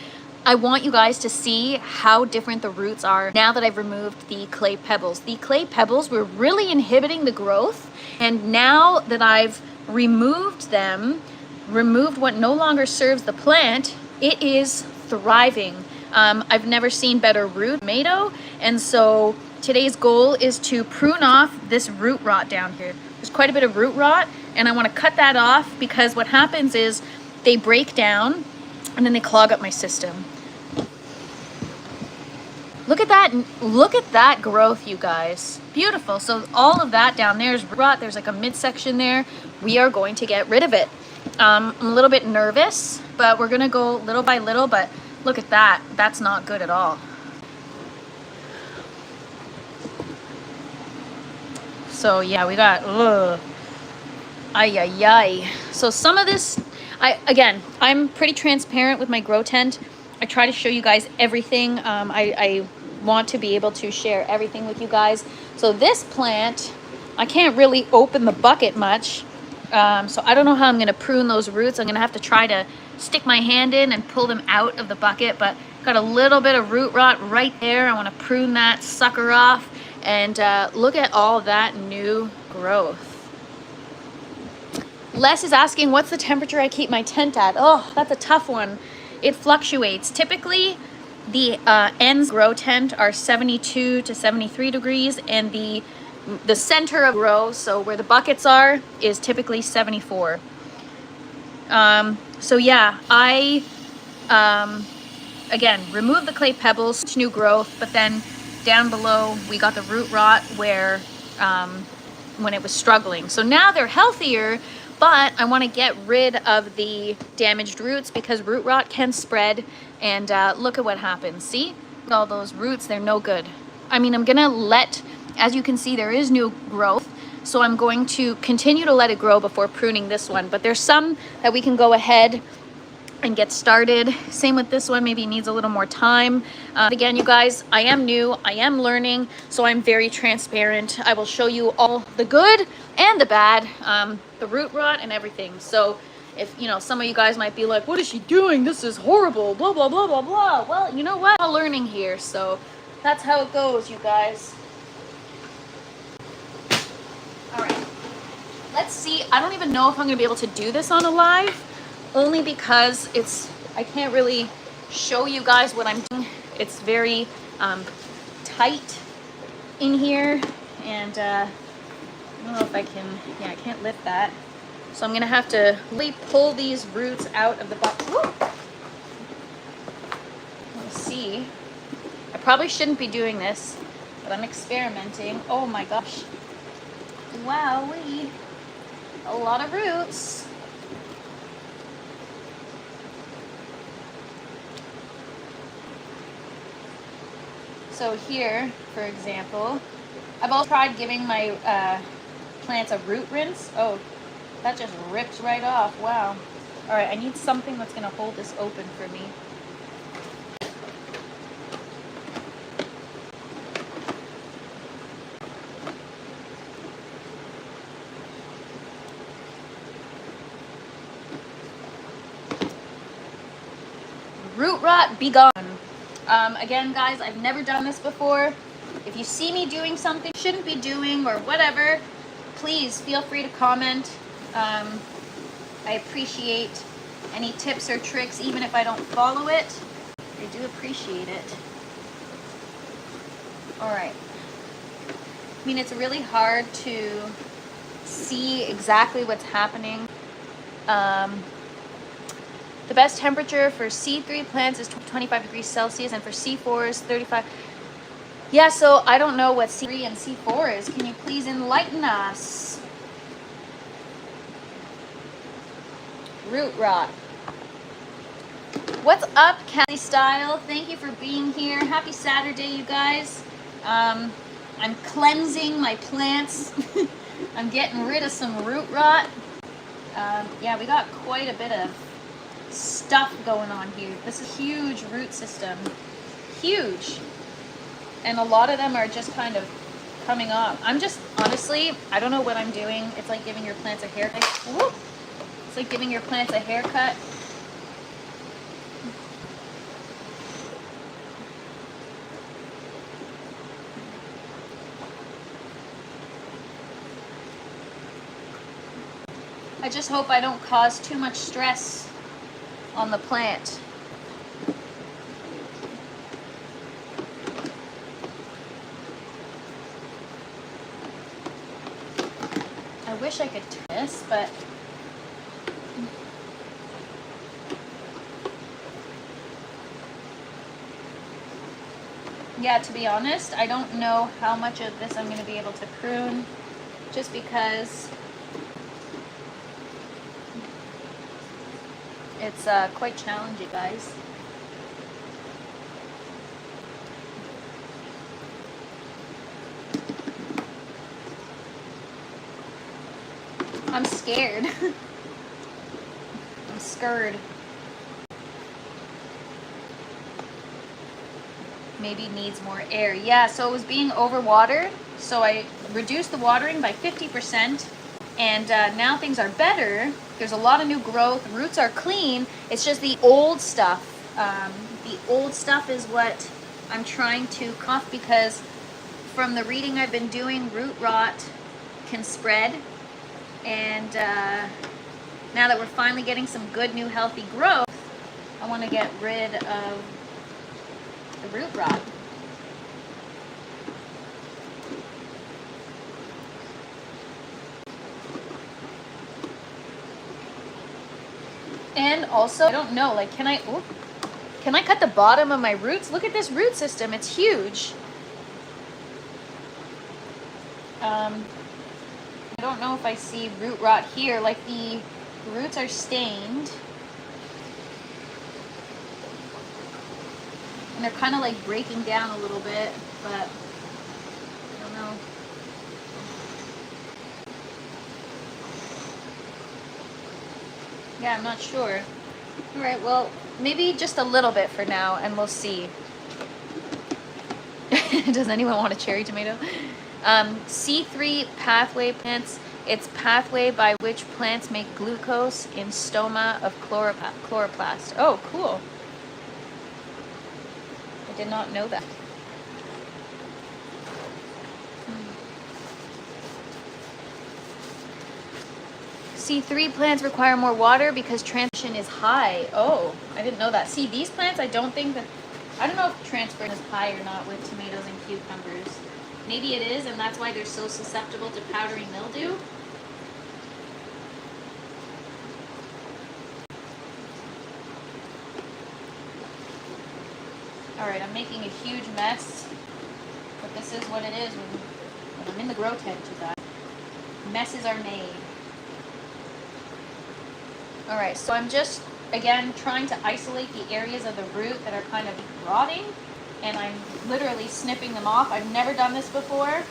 I want you guys to see how different the roots are now that I've removed the clay pebbles. The clay pebbles were really inhibiting the growth, and now that I've removed them, removed what no longer serves the plant, it is thriving. I've never seen better root tomato, and so today's goal is to prune off this root rot down here. There's quite a bit of root rot, and I want to cut that off because what happens is they break down and then they clog up my system. Look at that growth, you guys. Beautiful. So all of that down there is rot. There's like a midsection there. We are going to get rid of it. I'm a little bit nervous, but we're gonna go little by little, but look at that. That's not good at all. So yeah, we got, ay, ay, ay. So some of this, I'm pretty transparent with my grow tent. I try to show you guys everything. I want to be able to share everything with you guys. So this plant, I can't really open the bucket much. So I don't know how I'm gonna prune those roots. I'm gonna have to try to stick my hand in and pull them out of the bucket, but got a little bit of root rot right there. I wanna prune that sucker off and look at all that new growth. Les is asking, what's the temperature I keep my tent at? Oh, that's a tough one. It fluctuates. Typically, the ends grow tent are 72 to 73 degrees, and the center of grow, so where the buckets are, is typically 74. So yeah, I again remove the clay pebbles, new growth, but then down below we got the root rot where when it was struggling. So now they're healthier, but I want to get rid of the damaged roots because root rot can spread, and look at what happens. See, all those roots, they're no good. I mean, I'm gonna let, as you can see, there is new growth, so I'm going to continue to let it grow before pruning this one, but there's some that we can go ahead and get started. Same with this one, maybe it needs a little more time. Again, you guys, I am new, I am learning, so I'm very transparent. I will show you all the good and the bad, the root rot and everything. So if, you know, some of you guys might be like, what is she doing? This is horrible, blah, blah, blah, blah, blah. Well, you know what? I'm learning here, so That's how it goes, you guys. All right. Let's see. I don't even know if I'm going to be able to do this on a live, only because I can't really show you guys what I'm doing. It's very tight in here, and I don't know if I can, yeah, I can't lift that. So I'm going to have to really pull these roots out of the box. Let's see. I probably shouldn't be doing this, but I'm experimenting. Oh my gosh. Wowee. A lot of roots. So here, for example, I've also tried giving my plants a root rinse. Oh, that just rips right off. Wow. All right, I need something that's going to hold this open for me. Root rot, be gone. Again, guys, I've never done this before. If you see me doing something I shouldn't be doing or whatever, please feel free to comment. I appreciate any tips or tricks, even if I don't follow it. I do appreciate it. All right. I mean, it's really hard to see exactly what's happening. The best temperature for C3 plants is 25 degrees Celsius, and for C4 is 35. Yeah, so I don't know what C3 and C4 is. Can you please enlighten us? Root rot. What's up, Kelly Style? Thank you for being here. Happy Saturday, you guys. I'm cleansing my plants. I'm getting rid of some root rot. Yeah, we got quite a bit of stuff going on here. This is a huge root system. Huge. And a lot of them are just kind of coming off. I'm just, honestly, I don't know what I'm doing. It's like giving your plants a haircut. Whoop. It's like giving your plants a haircut. I just hope I don't cause too much stress on the plant. I wish I could turn this, but yeah, to be honest, I don't know how much of this I'm going to be able to prune, just because it's quite challenging, guys. I'm scared. I'm scared. Maybe needs more air. Yeah, so it was being overwatered, so I reduced the watering by 50%, and now things are better. There's a lot of new growth. Roots are clean. It's just the old stuff. The old stuff is what I'm trying to cut off, because from the reading I've been doing, root rot can spread. And now that we're finally getting some good, new, healthy growth, I want to get rid of the root rot. And also, I don't know, like, can I cut the bottom of my roots? Look at this root system. It's huge. I don't know if I see root rot here. Like, the roots are stained. And they're kind of like breaking down a little bit, but I don't know. Yeah, I'm not sure. All right, well, maybe just a little bit for now, and we'll see. Does anyone want a cherry tomato? C3 pathway plants. It's pathway by which plants make glucose in stoma of chloroplast. Oh, cool. I did not know that. See, 3 plants require more water because transpiration is high. Oh, I didn't know that. See, these plants, I don't know if transpiration is high or not with tomatoes and cucumbers. Maybe it is, and that's why they're so susceptible to powdery mildew. All right, I'm making a huge mess, but this is what it is when I'm in the grow tent, you guys. Messes are made. All right, so I'm just, again, trying to isolate the areas of the root that are kind of rotting, and I'm literally snipping them off. I've never done this before,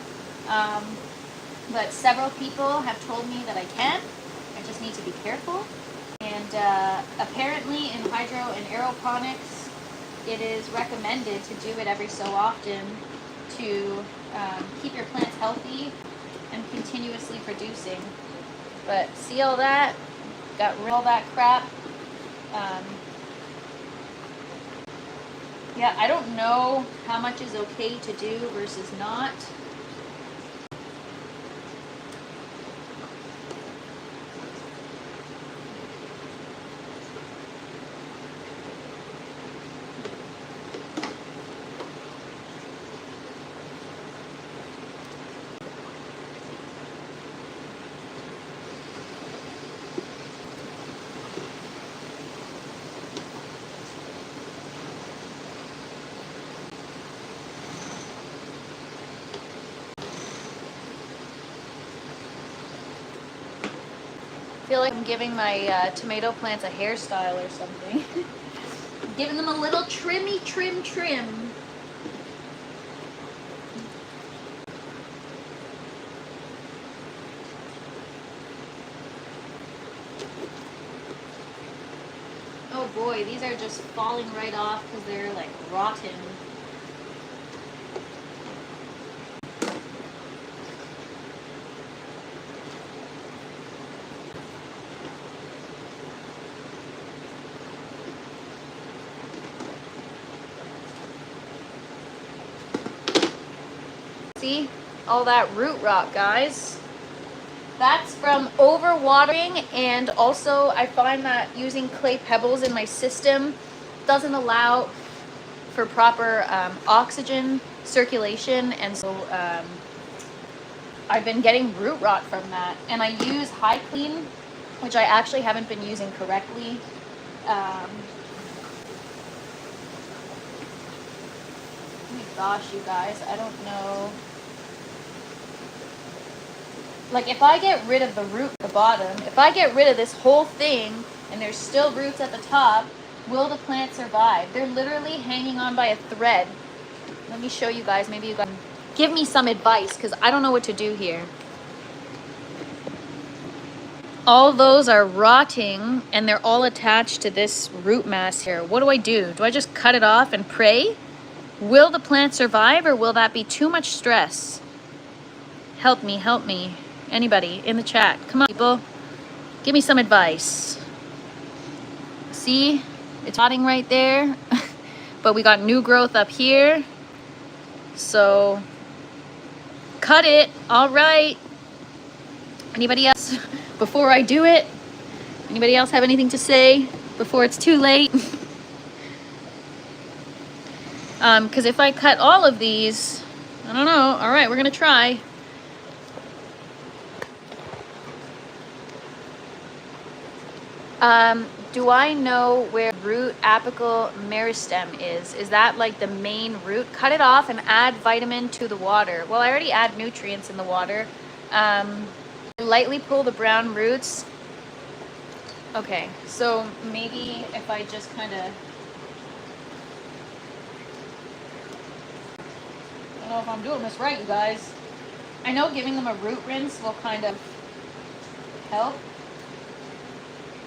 but several people have told me that I can. I just need to be careful. And apparently in hydro and aeroponics, it is recommended to do it every so often to keep your plants healthy and continuously producing. But see all that? Got rid of all that crap. Yeah, I don't know how much is okay to do versus not. I feel like I'm giving my tomato plants a hairstyle or something. Giving them a little trim. Oh boy, these are just falling right off because they're like rotten. See all that root rot, guys? That's from overwatering, and also I find that using clay pebbles in my system doesn't allow for proper oxygen circulation, and so I've been getting root rot from that. And I use High Clean, which I actually haven't been using correctly. Oh my gosh, you guys, I don't know. Like, if I get rid of the root at the bottom, if I get rid of this whole thing and there's still roots at the top, will the plant survive? They're literally hanging on by a thread. Let me show you guys. Maybe you guys can give me some advice because I don't know what to do here. All those are rotting and they're all attached to this root mass here. What do I do? Do I just cut it off and pray? Will the plant survive, or will that be too much stress? Help me, help me. Anybody in the chat, come on people, give me some advice. See, it's rotting right there, but we got new growth up here. So cut it. All right. Anybody else before I do it? Anybody else have anything to say before it's too late? Because if I cut all of these, I don't know. All right, we're gonna try. Do I know where root apical meristem is? Is that like the main root? Cut it off and add vitamin to the water. Well, I already add nutrients in the water. Lightly pull the brown roots. Okay, so maybe if I just kind of, I don't know if I'm doing this right, you guys. I know giving them a root rinse will kind of help.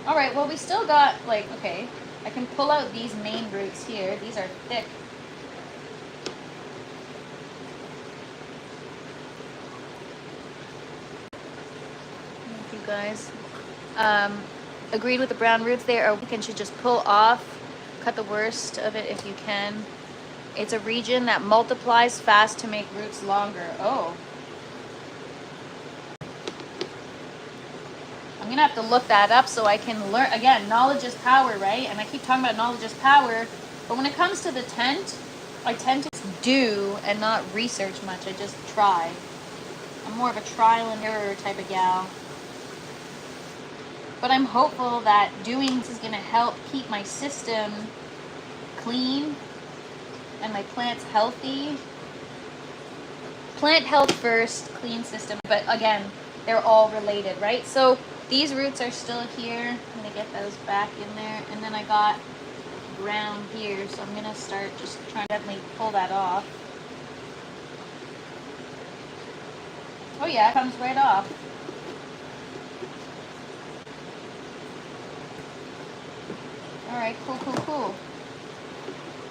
All right, well, we still got, like, okay, I can pull out these main roots here. These are thick. Thank you, guys. Agreed with the brown roots there. Or we can should just pull off, cut the worst of it if you can. It's a region that multiplies fast to make roots longer. Oh. I'm gonna have to look that up so I can learn. Again, knowledge is power, right? And I keep talking about knowledge is power, but when it comes to the tent, I tend to just do and not research much. I just try. I'm more of a trial and error type of gal. But I'm hopeful that doing this is gonna help keep my system clean and my plants healthy. Plant health first, clean system. But again, they're all related, right? So these roots are still here. I'm gonna get those back in there. And then I got ground here, so I'm gonna start just trying to definitely pull that off. Oh yeah, it comes right off. All right, cool, cool, cool.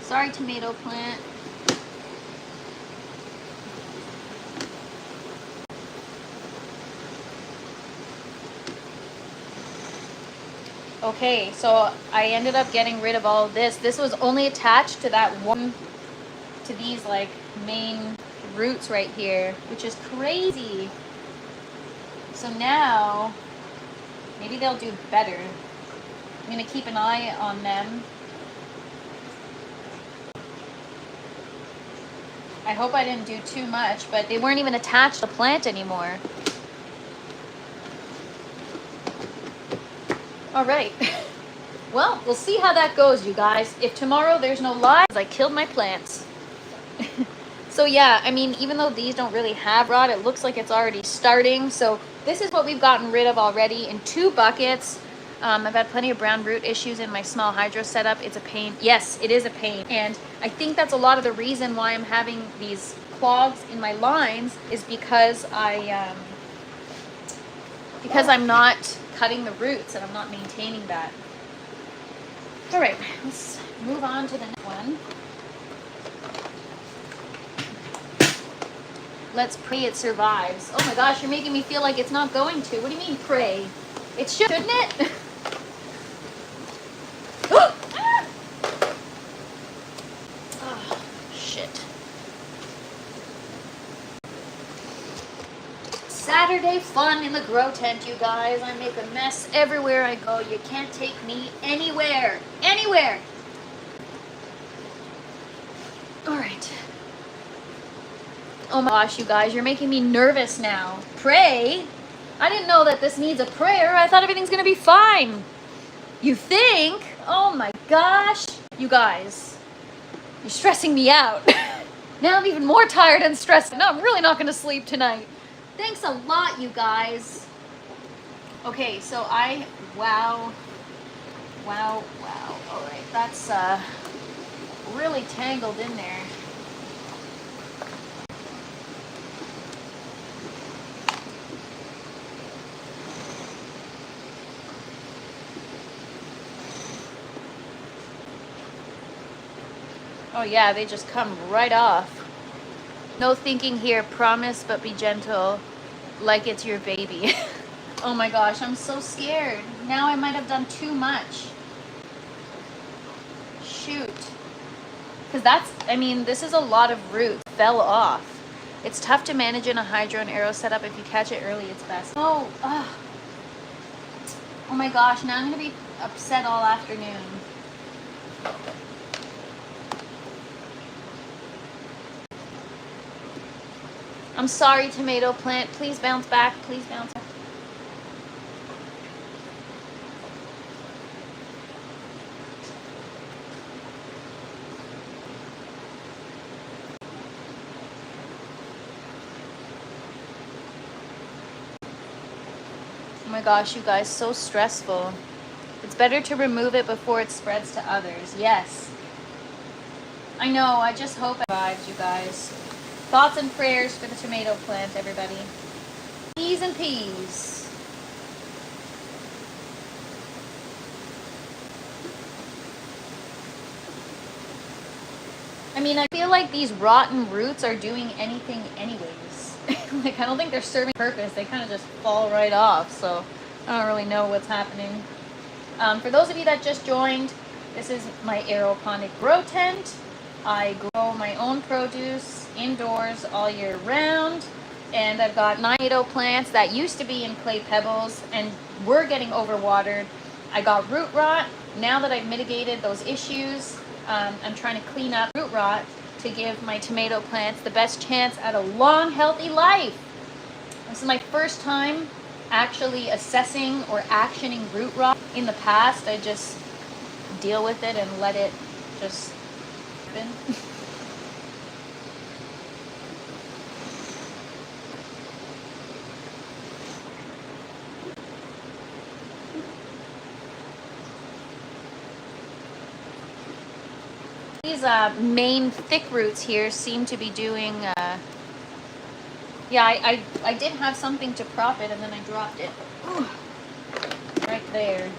Sorry, tomato plant. Okay, so I ended up getting rid of all of this. This was only attached to that one, to these like main roots right here, which is crazy. So now, maybe they'll do better. I'm gonna keep an eye on them. I hope I didn't do too much, but they weren't even attached to the plant anymore. All right. Well, we'll see how that goes, you guys. If tomorrow there's no lives, I killed my plants. So yeah, I mean, even though these don't really have rot, it looks like it's already starting. So this is what we've gotten rid of already in 2 buckets. I've had plenty of brown root issues in my small hydro setup. It's a pain. Yes, it is a pain. And I think that's a lot of the reason why I'm having these clogs in my lines is because I'm not cutting the roots and I'm not maintaining that. All right, let's move on to the next one. Let's pray it survives. Oh my gosh, you're making me feel like it's not going to. What do you mean pray? It should, shouldn't it? Oh, shit. Saturday fun in the grow tent, you guys. I make a mess everywhere I go. You can't take me anywhere. Anywhere. All right. Oh my gosh, you guys, you're making me nervous now. Pray? I didn't know that this needs a prayer. I thought everything's gonna be fine. You think? Oh my gosh. You guys, you're stressing me out. Now I'm even more tired and stressed. No, I'm really not gonna sleep tonight. Thanks a lot, you guys. Okay, so wow. All right, that's really tangled in there. Oh yeah, they just come right off. No thinking here, promise, but be gentle, like it's your baby. Oh my gosh, I'm so scared. Now I might have done too much. Shoot. Because this is a lot of roots. Fell off. It's tough to manage in a hydro and arrow setup. If you catch it early, it's best. Oh my gosh, now I'm going to be upset all afternoon. I'm sorry, tomato plant. Please bounce back. Please bounce back. Oh my gosh, you guys, so stressful. It's better to remove it before it spreads to others. Yes. I know, I just hope it survives, you guys. Thoughts and prayers for the tomato plant, everybody. Peas and peas. I mean, I feel like these rotten roots are doing anything anyways. Like, I don't think they're serving purpose. They kind of just fall right off, so I don't really know what's happening. For those of you that just joined, this is my aeroponic grow tent. I grow my own produce indoors all year round. And I've got 9 tomato plants that used to be in clay pebbles and were getting overwatered. I got root rot. Now that I've mitigated those issues, I'm trying to clean up root rot to give my tomato plants the best chance at a long, healthy life. This is my first time actually assessing or actioning root rot. In the past, I just deal with it and let it just happen. These main thick roots here seem to be doing, yeah, I did have something to prop it and then I dropped it. Ooh, right there.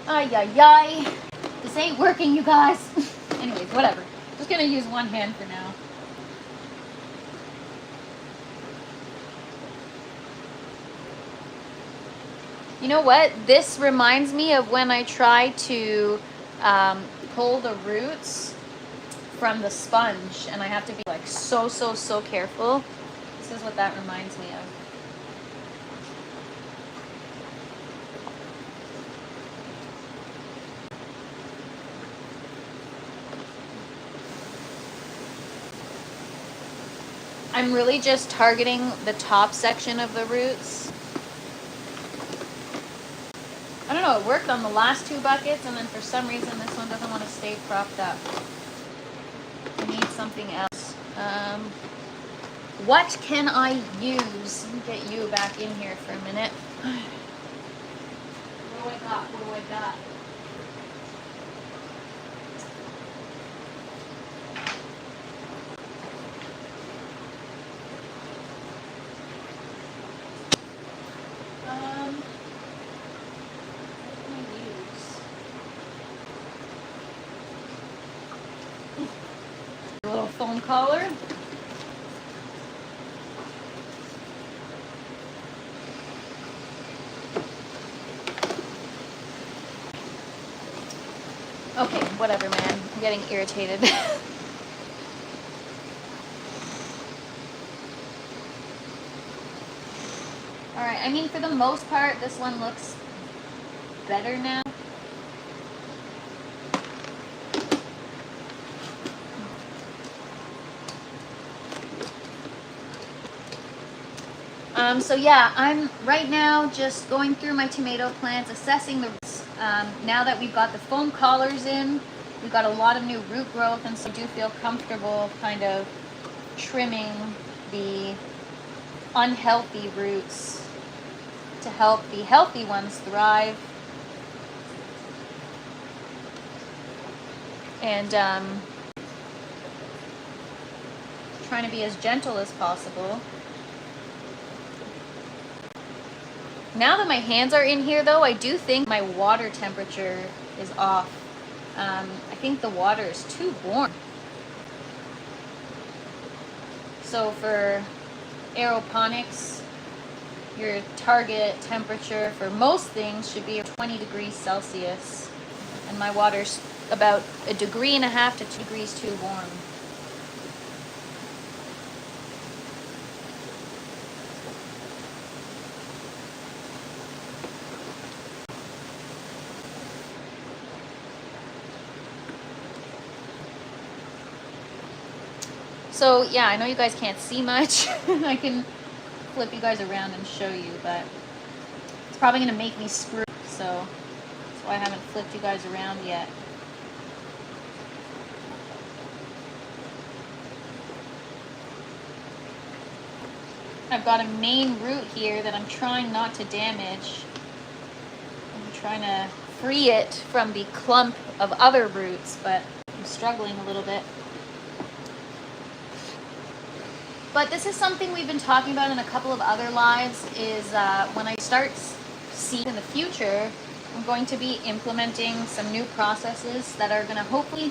Ay, ay, ay. This ain't working, you guys. Anyways, whatever. Just gonna use one hand for now. You know what? This reminds me of when I try to pull the roots from the sponge, and I have to be like so careful. This is what that reminds me of. I'm really just targeting the top section of the roots. I don't know, it worked on the last 2 buckets, and then for some reason this one doesn't want to stay propped up. I need something else. What can I use? Let me get you back in here for a minute. What do I got? What do I got? A little foam collar. Okay, whatever, man. I'm getting irritated. Alright, I mean, for the most part, this one looks better now. So yeah, I'm right now just going through my tomato plants, assessing the roots. Now that we've got the foam collars in, we've got a lot of new root growth, and so I do feel comfortable kind of trimming the unhealthy roots to help the healthy ones thrive. And trying to be as gentle as possible. Now that my hands are in here though, I do think my water temperature is off. I think the water is too warm. So for aeroponics, your target temperature for most things should be 20 degrees Celsius. And my water's about 1.5 degrees to 2 degrees too warm. So yeah, I know you guys can't see much. I can flip you guys around and show you, but it's probably gonna make me screw, so that's why I haven't flipped you guys around yet. I've got a main root here that I'm trying not to damage. I'm trying to free it from the clump of other roots, but I'm struggling a little bit. But this is something we've been talking about in a couple of other lives, is when I start seed in the future, I'm going to be implementing some new processes that are going to hopefully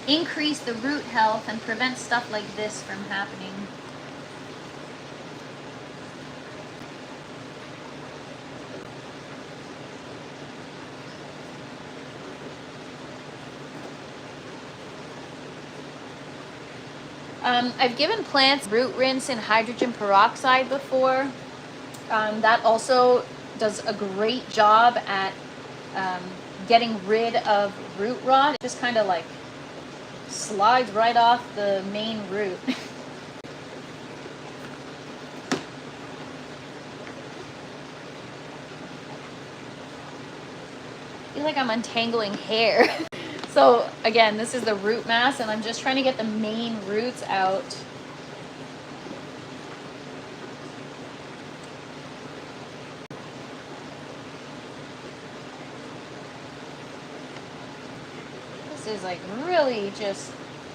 increase the root health and prevent stuff like this from happening. I've given plants root rinse in hydrogen peroxide before. That also does a great job at getting rid of root rot. It just kind of like slides right off the main root. I feel like I'm untangling hair. So again, this is the root mass, and I'm just trying to get the main roots out. This is like really just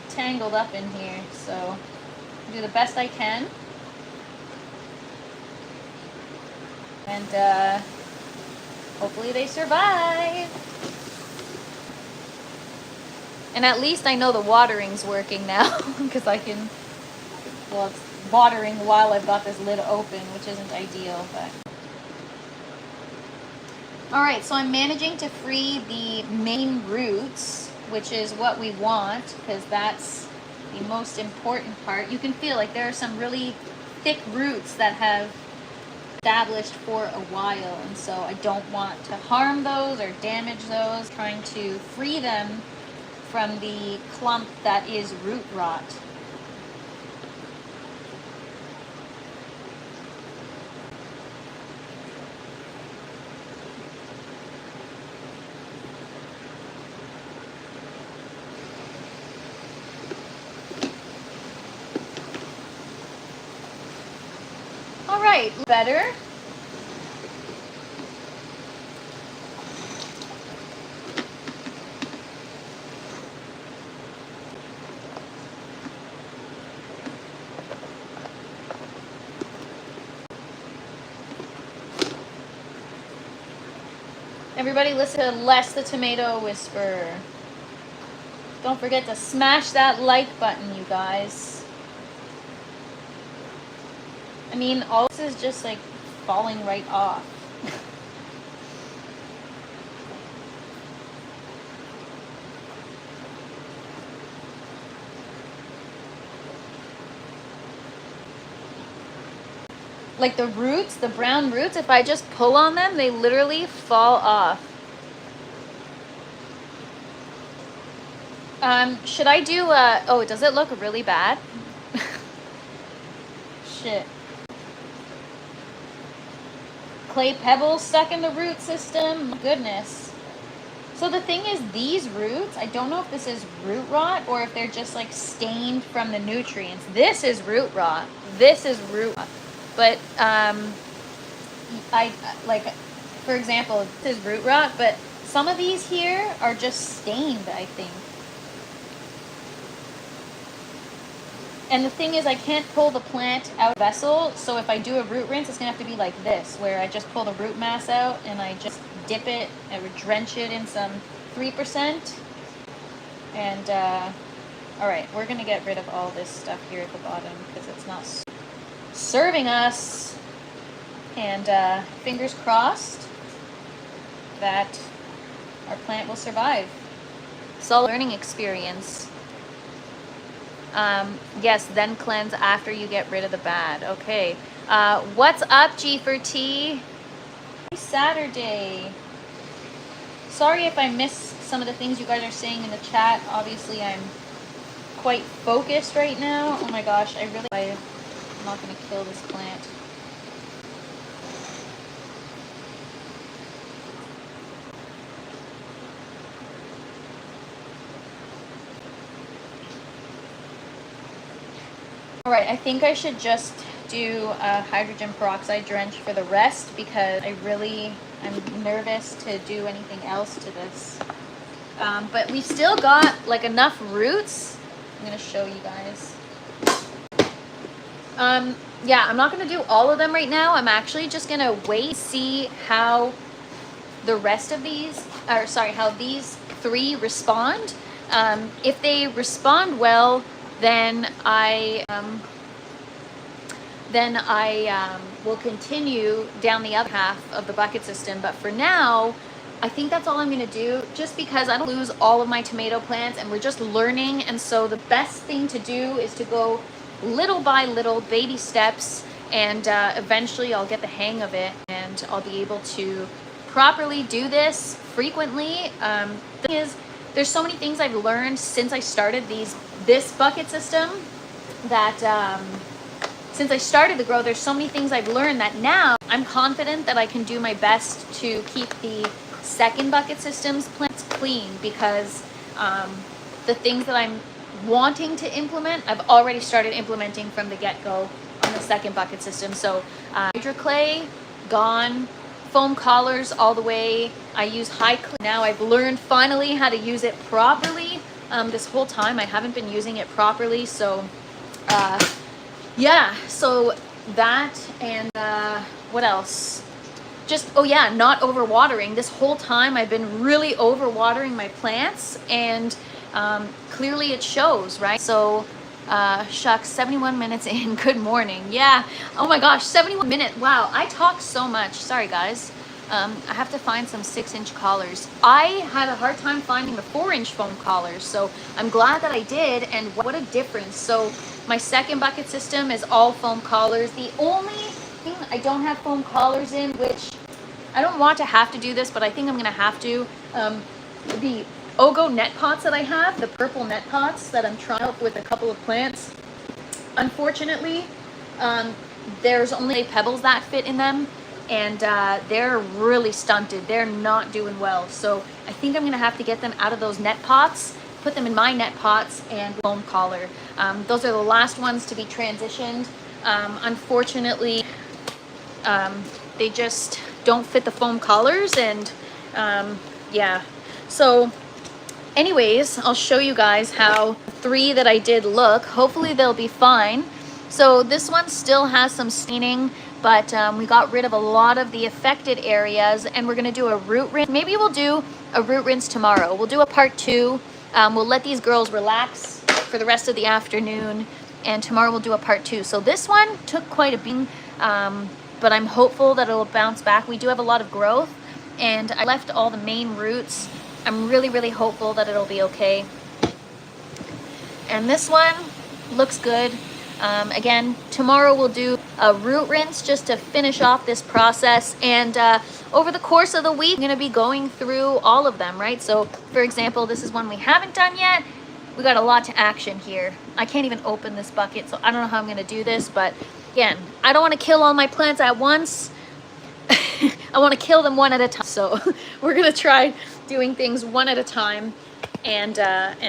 tangled up in here, so I'll do the best I can. And hopefully they survive. And at least I know the watering's working now, because I can, well, it's watering while I've got this lid open, which isn't ideal, but. All right, so I'm managing to free the main roots, which is what we want, because that's the most important part. You can feel like there are some really thick roots that have established for a while, and so I don't want to harm those or damage those, trying to free them from the clump that is root rot. All right, better. Everybody listen to Les the Tomato Whisperer. Don't forget to smash that like button, you guys. I mean, all this is just like falling right off. Like the roots, the brown roots, if I just pull on them, they literally fall off. Should I do, oh, does it look really bad? Shit. Clay pebbles stuck in the root system. Goodness. So the thing is, these roots, I don't know if this is root rot or if they're just like stained from the nutrients. This is root rot. This is root rot. But I like, for example, this is root rot, but some of these here are just stained, I think. And the thing is, I can't pull the plant out of the vessel, so if I do a root rinse, it's going to have to be like this, where I just pull the root mass out and I just dip it and drench it in some 3%. And, all right, we're going to get rid of all this stuff here at the bottom because it's not serving us. And fingers crossed that our plant will survive. It's all a learning experience. Yes, then cleanse after you get rid of the bad. Okay. What's up, G for T? Happy Saturday. Sorry if I miss some of the things you guys are saying in the chat. Obviously, I'm quite focused right now. Oh my gosh, I'm not going to kill this plant. Alright, I think I should just do a hydrogen peroxide drench for the rest because I'm nervous to do anything else to this. But we've still got like enough roots. I'm going to show you guys. Yeah, I'm not going to do all of them right now. I'm actually just going to wait and see how the rest of these, or sorry, how these 3 respond. If they respond well, then I will continue down the other half of the bucket system. But for now, I think that's all I'm gonna do, just because I don't lose all of my tomato plants and we're just learning. And so the best thing to do is to go little by little, baby steps, and eventually I'll get the hang of it and I'll be able to properly do this frequently. The thing is, there's so many things I've learned since I started this bucket system that since I started the grow, there's so many things I've learned that now I'm confident that I can do my best to keep the second bucket system's plants clean, because the things that I'm wanting to implement, I've already started implementing from the get-go on the second bucket system. So hydro clay, gone. Foam collars all the way. I use high clay. Now I've learned finally how to use it properly. This whole time I haven't been using it properly. So yeah, so that, and what else? Just, oh yeah, not overwatering. This whole time I've been really overwatering my plants, and clearly it shows, right? So shucks, 71 minutes in. Good morning. Yeah, oh my gosh, 71 minutes. Wow, I talk so much. Sorry guys. I have to find some 6-inch collars. I had a hard time finding the 4-inch foam collars, so I'm glad that I did, and what a difference. So my second bucket system is all foam collars. The only thing I don't have foam collars in, which I don't want to have to do this, but I think I'm gonna have to, the Ogo net pots that I have, the purple net pots that I'm trying out with a couple of plants, unfortunately, there's only pebbles that fit in them, and they're really stunted. They're not doing well. So I think I'm gonna have to get them out of those net pots, put them in my net pots, and foam collar. Those are the last ones to be transitioned. Unfortunately, they just don't fit the foam collars, and yeah. So anyways, I'll show you guys how 3 that I did look. Hopefully they'll be fine. So this one still has some staining, but we got rid of a lot of the affected areas, and we're gonna do a root rinse. Maybe we'll do a root rinse tomorrow. We'll do a part 2. We'll let these girls relax for the rest of the afternoon, and tomorrow we'll do a part 2. So this one took quite a beating, but I'm hopeful that it'll bounce back. We do have a lot of growth, and I left all the main roots. I'm really, really hopeful that it'll be okay. And this one looks good. Again, tomorrow we'll do a root rinse just to finish off this process, and over the course of the week, I'm gonna be going through all of them, right? So for example, this is one we haven't done yet. We got a lot to action here. I can't even open this bucket, so I don't know how I'm gonna do this, but again, I don't wanna kill all my plants at once. I wanna kill them one at a time. So we're gonna try doing things one at a time, and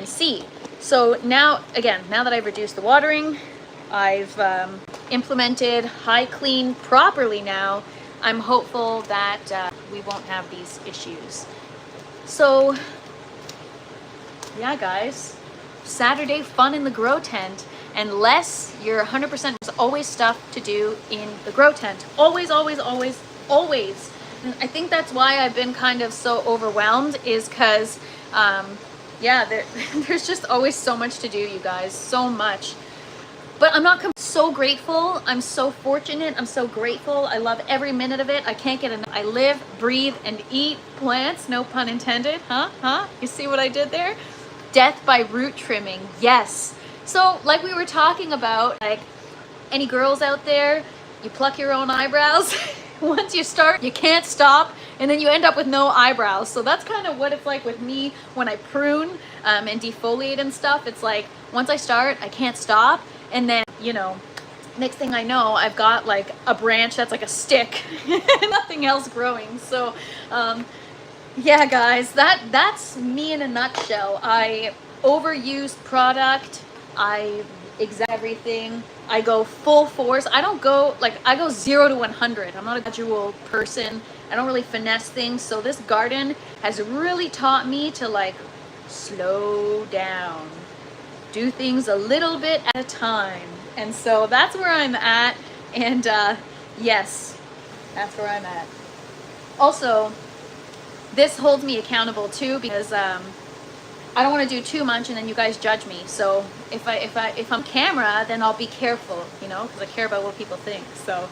see. So now, again, now that I've reduced the watering, I've implemented high clean properly now, I'm hopeful that we won't have these issues. So yeah guys, Saturday fun in the grow tent. Unless you're 100%, there's always stuff to do in the grow tent. Always, always, always, always. And I think that's why I've been kind of so overwhelmed, is because yeah, there's just always so much to do, you guys, so much. But I'm not so grateful. I'm so fortunate. I'm so grateful. I love every minute of it. I can't get enough. I live, breathe, and eat plants. No pun intended. Huh? You see what I did there? Death by root trimming. Yes. So like we were talking about, like, any girls out there, you pluck your own eyebrows. Once you start, you can't stop, and then you end up with no eyebrows. So that's kind of what it's like with me when I prune and defoliate and stuff. It's like, once I start, I can't stop. And then, you know, next thing I know, I've got like a branch that's like a stick, nothing else growing. So, yeah, guys, that's me in a nutshell. I overuse product. I exaggerate everything. I go full force. I don't go, like, I go 0 to 100. I'm not a gradual person. I don't really finesse things. So this garden has really taught me to, like, slow down. Do things a little bit at a time. And so that's where I'm at. And yes, that's where I'm at. Also, this holds me accountable too, because I don't want to do too much and then you guys judge me. So if I'm camera, then I'll be careful, you know, because I care about what people think. So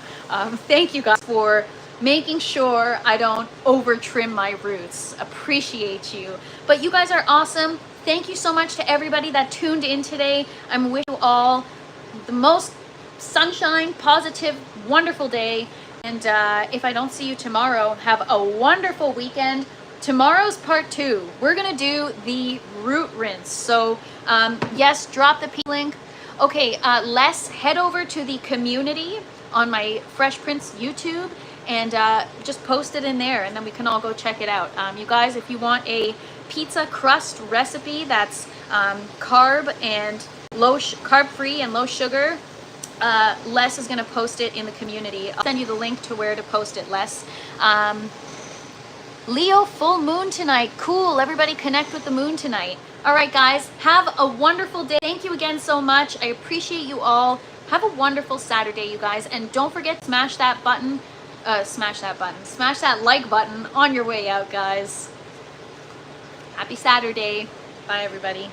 thank you guys for making sure I don't over trim my roots. Appreciate you. But you guys are awesome. Thank you so much to everybody that tuned in today. I'm wishing you all the most sunshine, positive, wonderful day. And if I don't see you tomorrow, have a wonderful weekend. Tomorrow's part 2. We're gonna do the root rinse. So yes, drop the link. Okay, Les, head over to the community on my Fresh Prince YouTube and just post it in there, and then we can all go check it out. You guys, if you want a pizza crust recipe that's carb free and low sugar, Les is gonna post it in the community. I'll send you the link to where to post it, Les. Leo, full moon tonight. Cool, everybody connect with the moon tonight. All right, guys, have a wonderful day. Thank you again so much. I appreciate you all. Have a wonderful Saturday, you guys. And don't forget to smash that like button on your way out, guys. Happy Saturday. Bye, everybody.